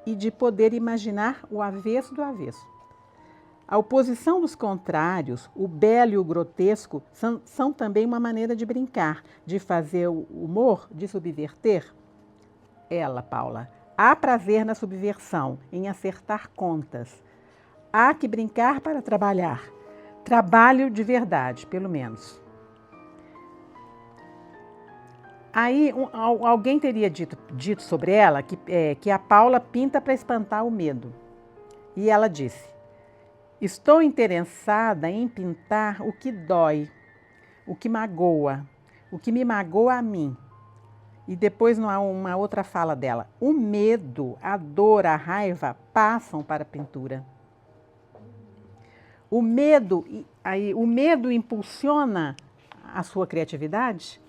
e de poder imaginar o avesso do avesso. A oposição dos contrários, o belo e o grotesco, são também uma maneira de brincar, de fazer o humor, de subverter. Paula, há prazer na subversão, em acertar contas. Há que brincar para trabalhar. Trabalho de verdade, pelo menos. Aí alguém teria dito sobre ela que a Paula pinta para espantar o medo. E ela disse, estou interessada em pintar o que dói, o que magoa, o que me magoa a mim. E depois não há uma outra fala dela. O medo, a dor, a raiva passam para a pintura. O medo impulsiona a sua criatividade?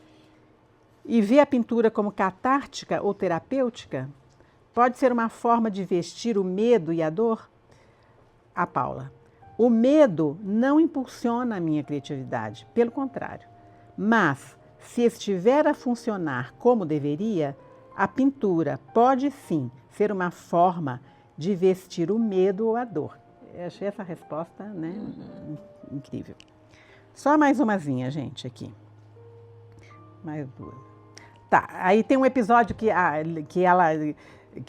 E vê a pintura como catártica ou terapêutica? Pode ser uma forma de vestir o medo e a dor? A Paula, o medo não impulsiona a minha criatividade, pelo contrário. Mas, se estiver a funcionar como deveria, a pintura pode sim ser uma forma de vestir o medo ou a dor. Eu achei essa resposta, né, incrível. Só mais umazinha, gente, aqui. Mais duas. Tá, aí tem um episódio que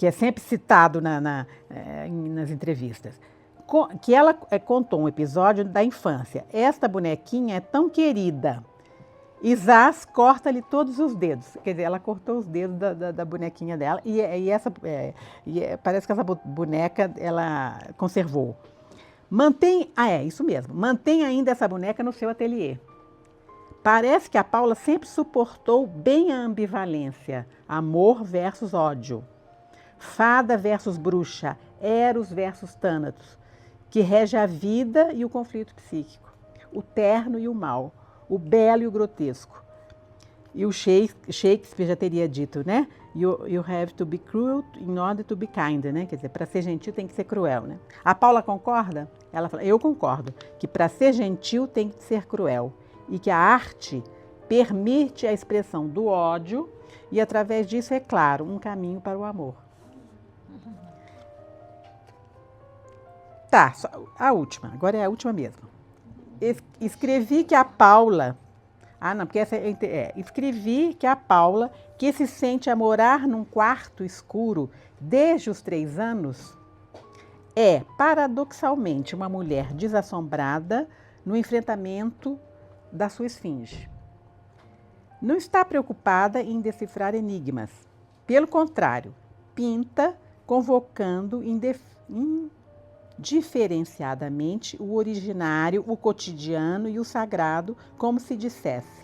é sempre citado nas entrevistas. Que ela contou um episódio da infância. Esta bonequinha é tão querida. Isás corta-lhe todos os dedos. Quer dizer, ela cortou os dedos da bonequinha dela parece que essa boneca ela conservou. Isso mesmo. Mantém ainda essa boneca no seu ateliê. Parece que a Paula sempre suportou bem a ambivalência, amor versus ódio, fada versus bruxa, Eros versus Thanatos, que rege a vida e o conflito psíquico, o terno e o mal, o belo e o grotesco. E o Shakespeare já teria dito, né? You have to be cruel in order to be kind, né? Quer dizer, para ser gentil tem que ser cruel, né? A Paula concorda? Ela fala, eu concordo, que para ser gentil tem que ser cruel. E que a arte permite a expressão do ódio e, através disso, é claro, um caminho para o amor. Tá, a última, agora é a última mesmo. Escrevi que a Paula... escrevi que a Paula, que se sente a morar num quarto escuro desde os 3 anos, é, paradoxalmente, uma mulher desassombrada no enfrentamento da sua esfinge. Não está preocupada em decifrar enigmas. Pelo contrário, pinta convocando indiferenciadamente o originário, o cotidiano e o sagrado, como se dissesse: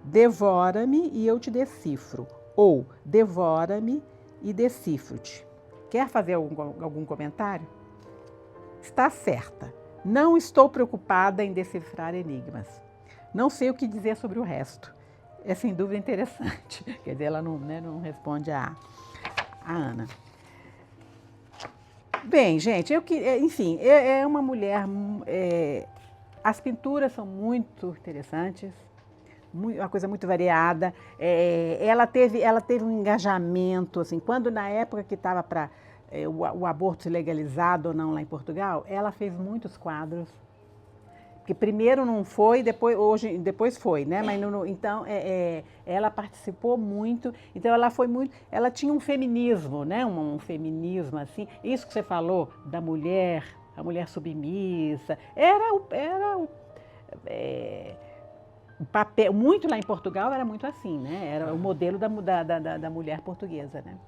devora-me e eu te decifro, ou devora-me e decifro-te. Quer fazer algum comentário? Está certa. Não estou preocupada em decifrar enigmas. Não sei o que dizer sobre o resto. É sem dúvida interessante. Quer dizer, ela não responde a Ana. Bem, gente, enfim, é uma mulher... as pinturas são muito interessantes, uma coisa muito variada. Ela teve um engajamento, assim, quando na época que estava para o aborto legalizado ou não lá em Portugal, ela fez muitos quadros. Porque primeiro não foi, depois foi, né? Mas então ela participou muito, então ela foi muito, ela tinha um feminismo, né? Um feminismo assim, isso que você falou da mulher, a mulher submissa, era o papel, muito lá em Portugal era muito assim, né? Era o modelo da mulher portuguesa, né?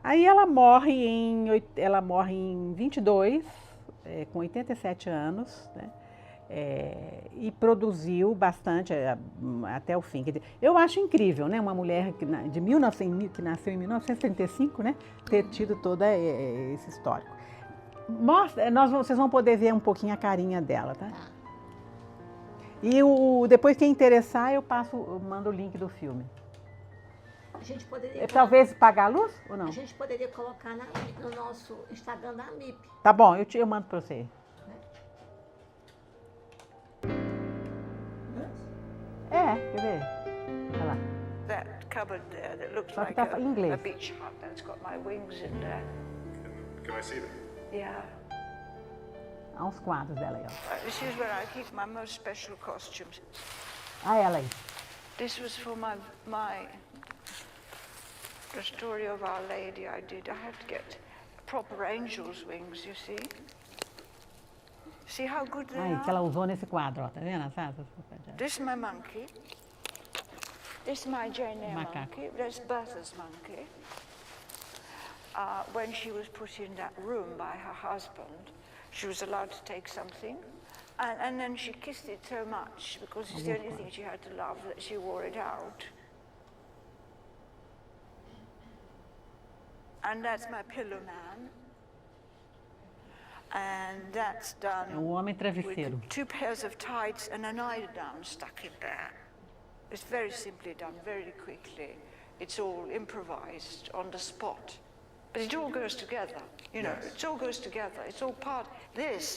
Aí ela morre em 22, com 87 anos, né? E produziu bastante até o fim. Quer dizer, eu acho incrível, né? Uma mulher que nasceu em 1935, né? Ter tido todo esse histórico. Vocês vão poder ver um pouquinho a carinha dela, tá? E depois, quem interessar, eu mando o link do filme.
A gente poderia...
Talvez pagar a luz ou não?
A gente poderia colocar no nosso Instagram da MIP.
Tá bom, eu mando para você. Quer ver? Olha lá.
That cupboard there that looks
Só que
like
tá em inglês.
a beach hut, that's got my wings in there.
Can I see them?
Yeah.
Há uns quadros dela aí, ó.
This is where I keep my most special costumes.
Ela aí.
This was for the story of Our Lady I did. I had to get proper angel's wings, you see? See how good they
Aí, que
are?
ela usou nesse quadro, ó. Tá vendo?
This is my monkey. This is my Jane Eyre
Macaco.
monkey. That's Bertha's monkey. When she was put in that room by her husband, she was allowed to take something. And then she kissed it so much, because it's the only thing she had to love, that she wore it out. And that's my pillow man. And that's done
É um homem travesseiro.
with 2 pairs of tights and an eiderdown stuck in there. It's very simply done, very quickly. It's all improvised on the spot. But it all goes together, you know, it all goes together. It's all part,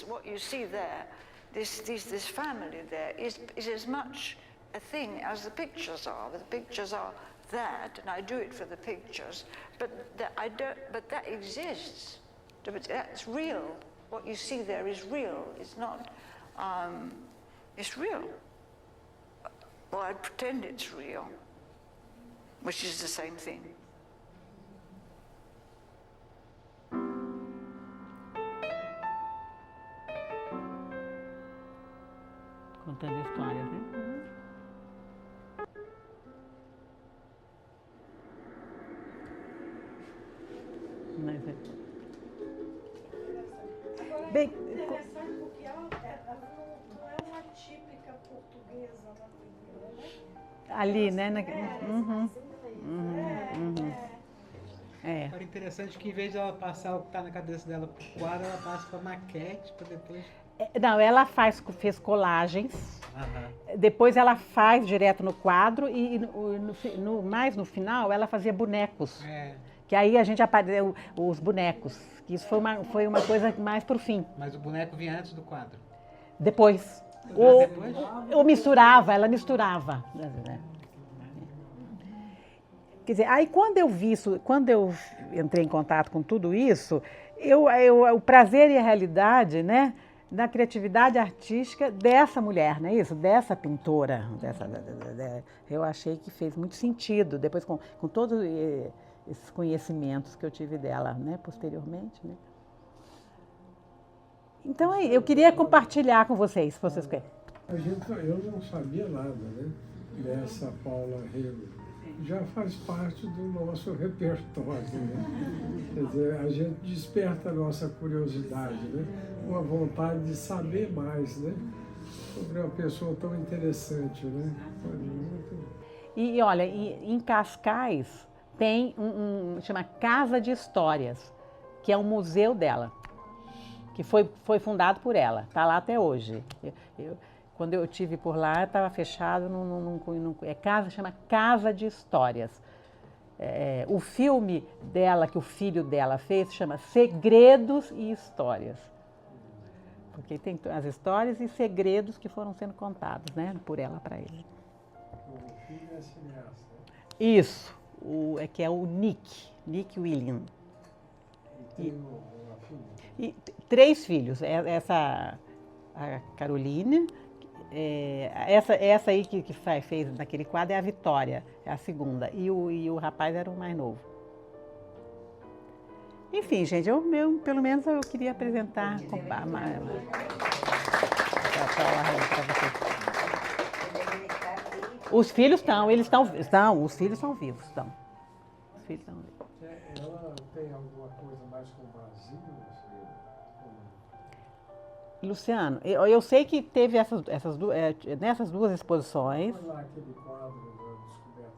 what you see there, this family there is as much a thing as the pictures are. The pictures are that, and I do it for the pictures, but that exists. That's real. What you see there is real. It's not, it's real. Or I pretend it's real, which is the same thing.
Contando histórias, né? Mas é. Bem,
Interessante porque ela não é uma típica portuguesa na primeira, né?
ali, né?
Agora, interessante que em vez de ela passar o que está na cabeça dela pro quadro, ela passa para maquete para depois...
Não, ela fez colagens, depois ela faz direto no quadro e mais no final ela fazia bonecos. Que aí a gente apareceu os bonecos, que isso foi uma coisa mais pro fim.
Mas o boneco vinha antes do quadro?
Depois. Ou misturava, ela misturava. Quer dizer, aí quando eu vi isso, quando eu entrei em contato com tudo isso, o prazer e a realidade, né, da criatividade artística dessa mulher, não é isso? Dessa pintora, eu achei que fez muito sentido, depois com todos esses conhecimentos que eu tive dela, né, posteriormente, né. Então, eu queria compartilhar com vocês, se vocês querem.
Eu não sabia nada, né, dessa Paula Rego. Já faz parte do nosso repertório, né? Quer dizer, a gente desperta a nossa curiosidade, né? Uma vontade de saber mais, né? Sobre uma pessoa tão interessante, né?
E olha, em Cascais tem chama Casa de Histórias, que é um museu dela, que foi fundado por ela, está lá até hoje. Quando eu estive por lá, estava fechado, chama Casa de Histórias. O filme dela, que o filho dela fez, chama Segredos e Histórias. Porque tem as histórias e segredos que foram sendo contados, né, por ela para ele.
O filho é cineasta.
Isso, que é o Nick William.
E tem uma filha?
E 3 filhos, a Caroline. Essa aí que fez naquele quadro é a Vitória, é a segunda. E o rapaz era o mais novo. Enfim, gente, pelo menos eu queria apresentar para vocês. Os filhos os filhos são vivos, estão. Os filhos estão vivos.
Ela tem alguma coisa mais com o Brasil?
Luciano, eu sei que teve nessas 2 exposições.
Olha lá aquele quadro da descoberta.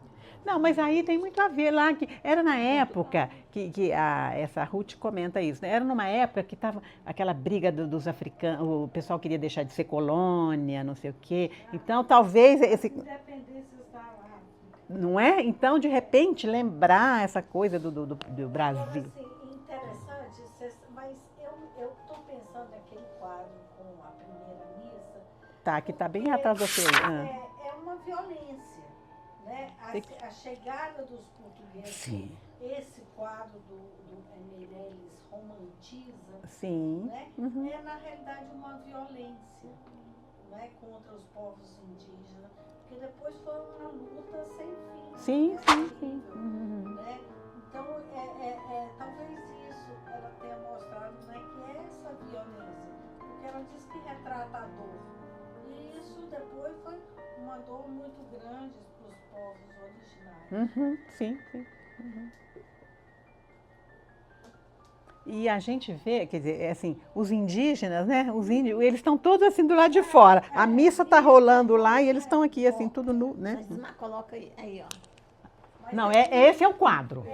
Não, mas aí tem muito a ver lá, que era na época que essa Ruth comenta isso, né? Era numa época que estava aquela briga dos africanos, o pessoal queria deixar de ser colônia, não sei o quê. Então, talvez
Independência está lá.
Não é? Então, de repente, lembrar essa coisa do Brasil.
Agora, assim, interessante, mas eu estou pensando naquele quadro com a primeira missa.
Tá, que está bem atrás do seu.
É uma violência, né? A chegada dos portugueses.
Sim.
Esse quadro do Meirelles romantiza,
Sim.
né? É, na realidade, uma violência, né? Contra os povos indígenas, porque depois foi uma luta sem fim.
Sim.
Né? Então, talvez isso ela tenha mostrado, né, que é essa violência, porque ela diz que retrata a dor. E isso depois foi uma dor muito grande para os povos originários.
Sim. E a gente vê, quer dizer, assim, os indígenas, né? Os índios, eles estão todos assim do lado de fora. A missa está rolando lá e eles estão aqui, assim, tudo nu, né?
Mas coloca aí, ó.
Não, esse é o quadro.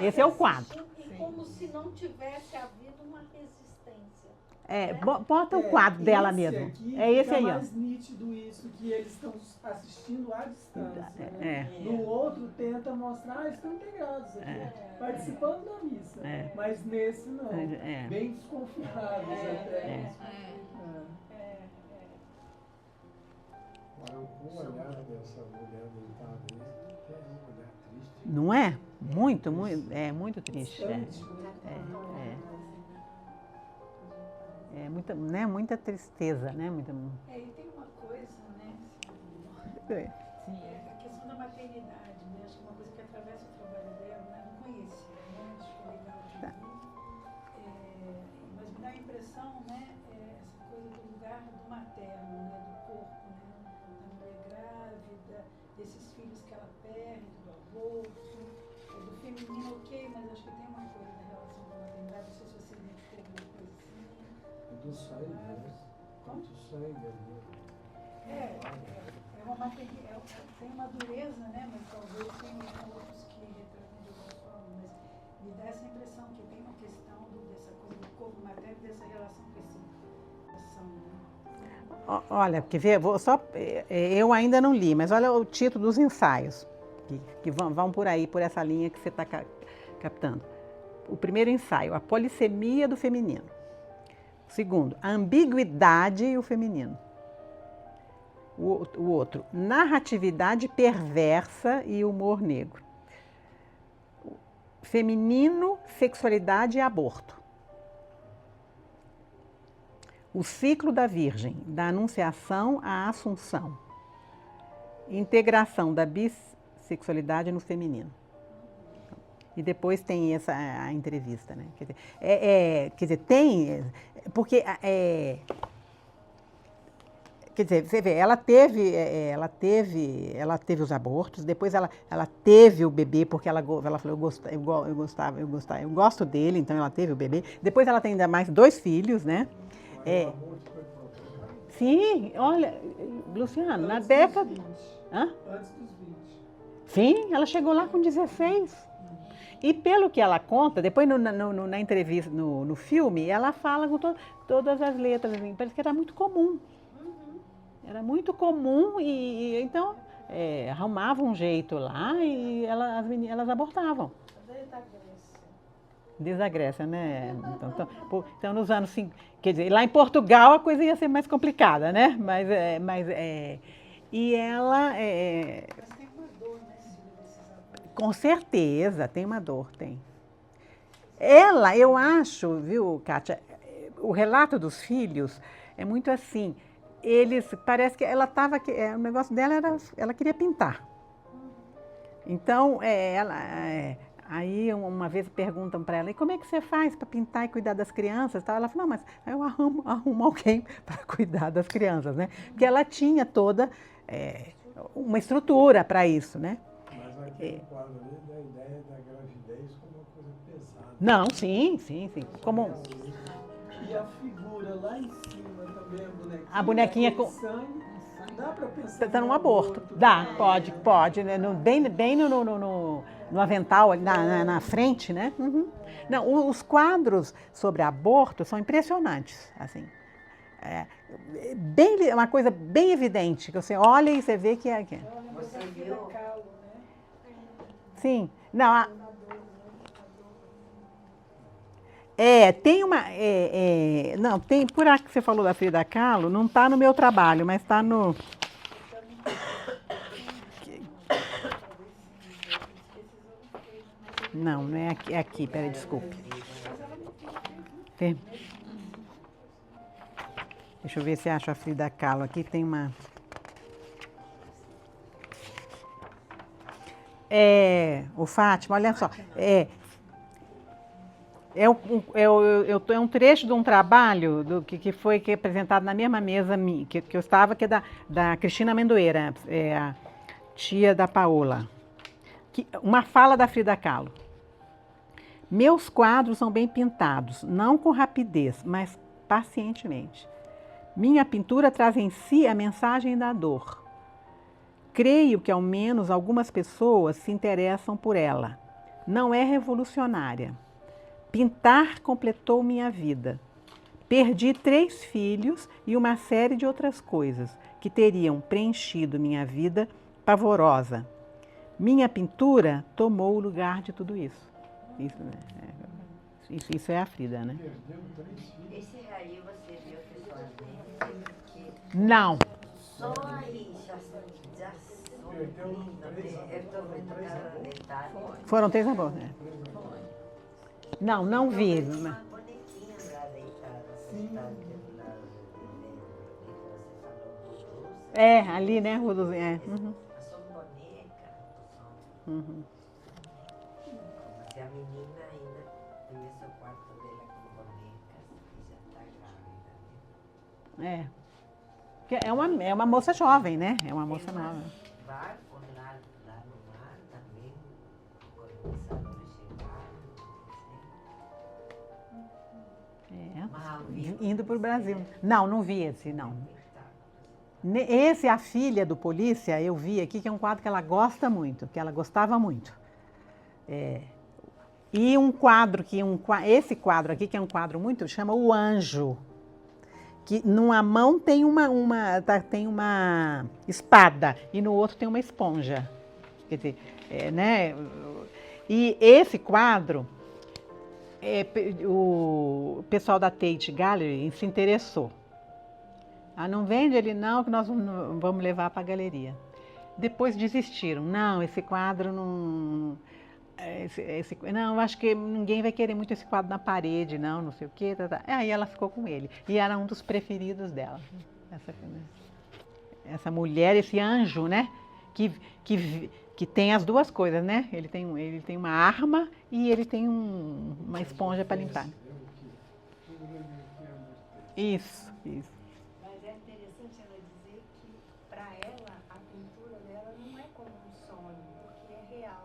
Esse é o quadro.
E como se não tivesse havido uma resistência.
Bota o quadro dela mesmo.
Aqui
É esse aí, ó.
É mais nítido isso, que eles estão assistindo à distância. Né?
É.
No outro tenta mostrar, estão integrados aqui, participando da missa. Mas nesse não. Bem desconfiados até. Agora, o olhar dessa mulher deitada aí, é um olhar triste.
Não é? Muito, é muito triste. É muita, né, muita tristeza, né? Muita...
E tem uma coisa, né? A questão da maternidade, né? Acho que uma coisa que atravessa o trabalho dela, né? Não conhecia, né? Acho que é legal de ouvir. Mas me dá a impressão, né? Essa coisa do lugar do materno, né? Do corpo, né? Da mulher grávida, desses filhos que ela perde, do aborto, do feminino, ok, mas acho que tem uma coisa da relação com a maternidade, não sei se você identificou alguma coisa assim.
Do sangue, né? Quanto sangue ali.
É uma maternidade, tem uma dureza, né? Mas talvez tenha outros que retratam de outra forma, mas me dá essa impressão que tem uma questão dessa coisa do corpo materno, dessa relação com esse coração, né?
Olha, quer ver? Eu ainda não li, mas olha o título dos ensaios, que vão por aí, por essa linha que você está captando. O primeiro ensaio, a polissemia do feminino. O segundo, a ambiguidade e o feminino. O outro, narratividade perversa e humor negro. Feminino, sexualidade e aborto. O ciclo da Virgem, da Anunciação à Assunção. Integração da bissexualidade no feminino. E depois tem a entrevista, né? Quer dizer, tem... Porque... Quer dizer, você vê, ela teve os abortos, depois ela teve o bebê, porque ela falou, eu gosto dele, então ela teve o bebê. Depois ela tem ainda mais 2 filhos, né? Sim, olha, Luciano, na década... Hã?
Antes dos 20.
Sim, ela chegou lá com 16. E pelo que ela conta, depois na entrevista, no filme, ela fala com todas as letras, assim, parece que era muito comum. Era muito comum e então arrumavam um jeito lá e elas abortavam. Desde a Grécia, né? Então nos anos 50, quer dizer, lá em Portugal a coisa ia ser mais complicada, né? E ela...
Mas tem uma dor, né, Silvia, desses abortos?
Com certeza, tem uma dor, tem. Ela, eu acho, viu, Kátia, o relato dos filhos é muito assim, parece que ela estava, o negócio dela era, ela queria pintar. Então, aí uma vez perguntam para ela, e como é que você faz para pintar e cuidar das crianças? Ela falou, não, mas eu arrumo alguém para cuidar das crianças, né? Porque ela tinha toda uma estrutura para isso, né?
Mas aquele quadro ali dá a ideia da gravidez como uma coisa pesada.
Não, sim. Como...
E a figura lá em cima também,
a bonequinha com
sangue, dá para pensar
num aborto. Dá, pode, né? Bem no avental, na frente, né? Uhum. Não, os quadros sobre aborto são impressionantes, assim. Uma coisa bem evidente, que você olha e você vê que é.
Você viu?
Sim. Não, tem uma... não, tem... Por aqui que você falou da Frida Kahlo, não está no meu trabalho, mas está no... Não é aqui. É aqui, peraí, desculpe. Deixa eu ver se acho a Frida Kahlo. Aqui tem uma... o Fátima, olha só. É um trecho de um trabalho que foi apresentado na mesma mesa que eu estava, que é da Cristina Amendoeira, a tia da Paola. Uma fala da Frida Kahlo. Meus quadros são bem pintados, não com rapidez, mas pacientemente. Minha pintura traz em si a mensagem da dor. Creio que ao menos algumas pessoas se interessam por ela. Não é revolucionária. Pintar completou minha vida. Perdi 3 filhos e uma série de outras coisas que teriam preenchido minha vida pavorosa. Minha pintura tomou o lugar de tudo isso. Isso é a Frida, né?
Esse aí você viu pessoalmente?
Não.
Só aí já são lindas. Eu estou vendo cada detalhe.
Foram 3 abortos, né? Não, não vi.
Uma
Mas...
bonequinha lá deitada, sentada do lado que você falou, Rodolfo.
É, ali, né, Rua é.
São bonecas,
Uhum.
mas a menina ainda conhece o quarto dela com bonecas e já está grávida.
É. Porque é uma moça jovem, né? É uma moça nova.
Barcos lá no mar também, começaram a chegar.
Indo para o Brasil. Não, não vi esse, não. Esse, a filha do polícia, eu vi aqui, que é um quadro que ela gosta muito, que ela gostava muito. E um quadro, esse quadro aqui, que é um quadro muito, chama O Anjo. Que numa mão tem tem uma espada e no outro tem uma esponja. Quer dizer, né? E esse quadro, o pessoal da Tate Gallery se interessou. Não vende ele não, que nós vamos levar para a galeria. Depois desistiram. Não, esse quadro não... não, eu acho que ninguém vai querer muito esse quadro na parede, não sei o quê. Aí ela ficou com ele. E era um dos preferidos dela. Essa mulher, esse anjo, né? Que tem as duas coisas, né? Ele tem uma arma e ele tem uma esponja para limpar. Isso.
Mas é interessante ela dizer que, para ela, a pintura dela não é como um sonho, porque é real.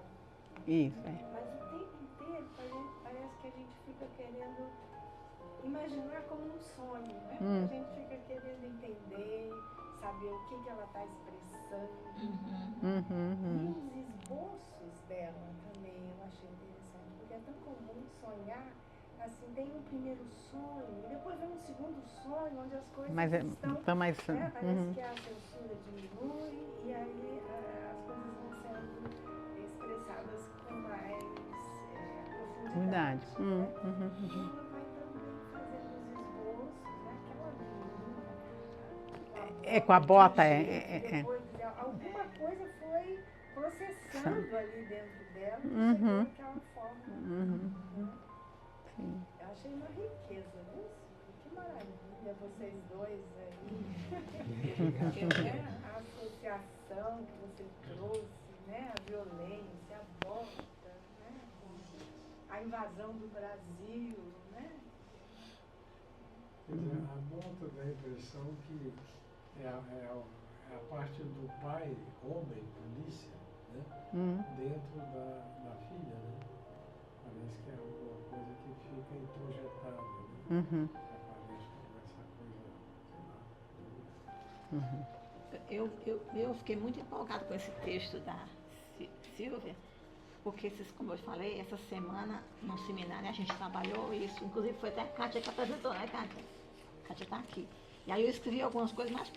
Isso,
Mas o tempo inteiro parece que a gente fica querendo imaginar como um sonho, né? A gente fica querendo entender, saber o que ela está expressando. E os esboços dela também eu achei interessante, porque é tão comum sonhar, assim, tem um primeiro sonho, e depois vem um segundo sonho, onde as coisas estão
mais...
Parece que a censura diminui, e aí as coisas vão sendo expressadas com mais profundidade. E ela vai também fazendo os esboços, né? Aquela
com a bota,
depois, alguma coisa foi processando ali dentro dela e chegou daquela forma. Eu achei uma riqueza, viu? Que maravilha vocês dois aí. A associação que você trouxe, né? A violência, a volta, né? A invasão do Brasil, né?
Quer dizer, a volta da impressão que é a parte do pai, homem, polícia, né? Dentro da filha, né? Parece que é alguma coisa que fica introjetada, né? Aparece como essa coisa, sei lá.
Eu fiquei muito empolgada com esse texto da Silvia, porque, como eu falei, essa semana no seminário a gente trabalhou isso, inclusive foi até a Kátia que apresentou, né, Kátia? A Kátia está aqui. E aí eu escrevi algumas coisas, mas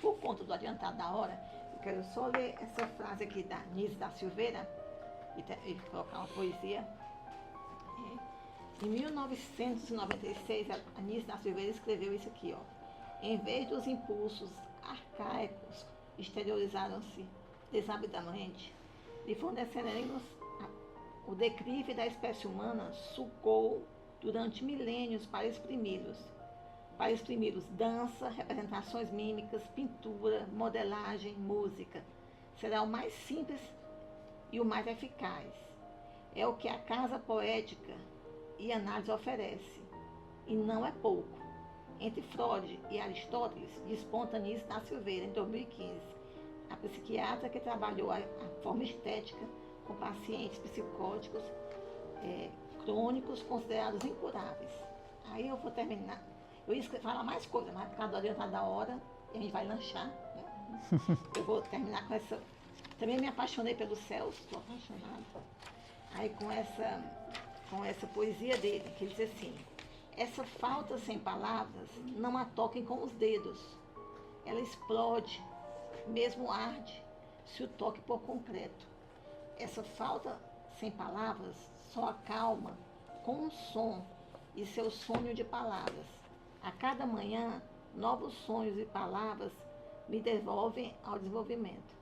por conta do adiantado da hora, eu quero só ler essa frase aqui da Nise da Silveira e colocar uma poesia. Em 1996, a Nise da Silveira escreveu isso aqui, ó. Em vez dos impulsos arcaicos exteriorizaram-se desabidamente, lhe fornecendo o declive da espécie humana sucou durante milênios para exprimi-los dança, representações mímicas, pintura, modelagem, música. Será o mais simples e o mais eficaz. É o que a casa poética e análise oferece, e não é pouco. Entre Freud e Aristóteles, desponta Nise da Silveira, em 2015, a psiquiatra que trabalhou a forma estética com pacientes psicóticos crônicos considerados incuráveis. Aí eu vou terminar. Eu ia falar mais coisas, mas por causa do adiantado da hora, e a gente vai lanchar, né? Eu vou terminar com essa... Também me apaixonei pelos céus, estou apaixonada. Aí com essa poesia dele, que ele diz assim: essa falta sem palavras não a toquem com os dedos. Ela explode, mesmo arde, se o toque por concreto. Essa falta sem palavras só acalma com um som e seu sonho de palavras. A cada manhã, novos sonhos e palavras me devolvem ao desenvolvimento.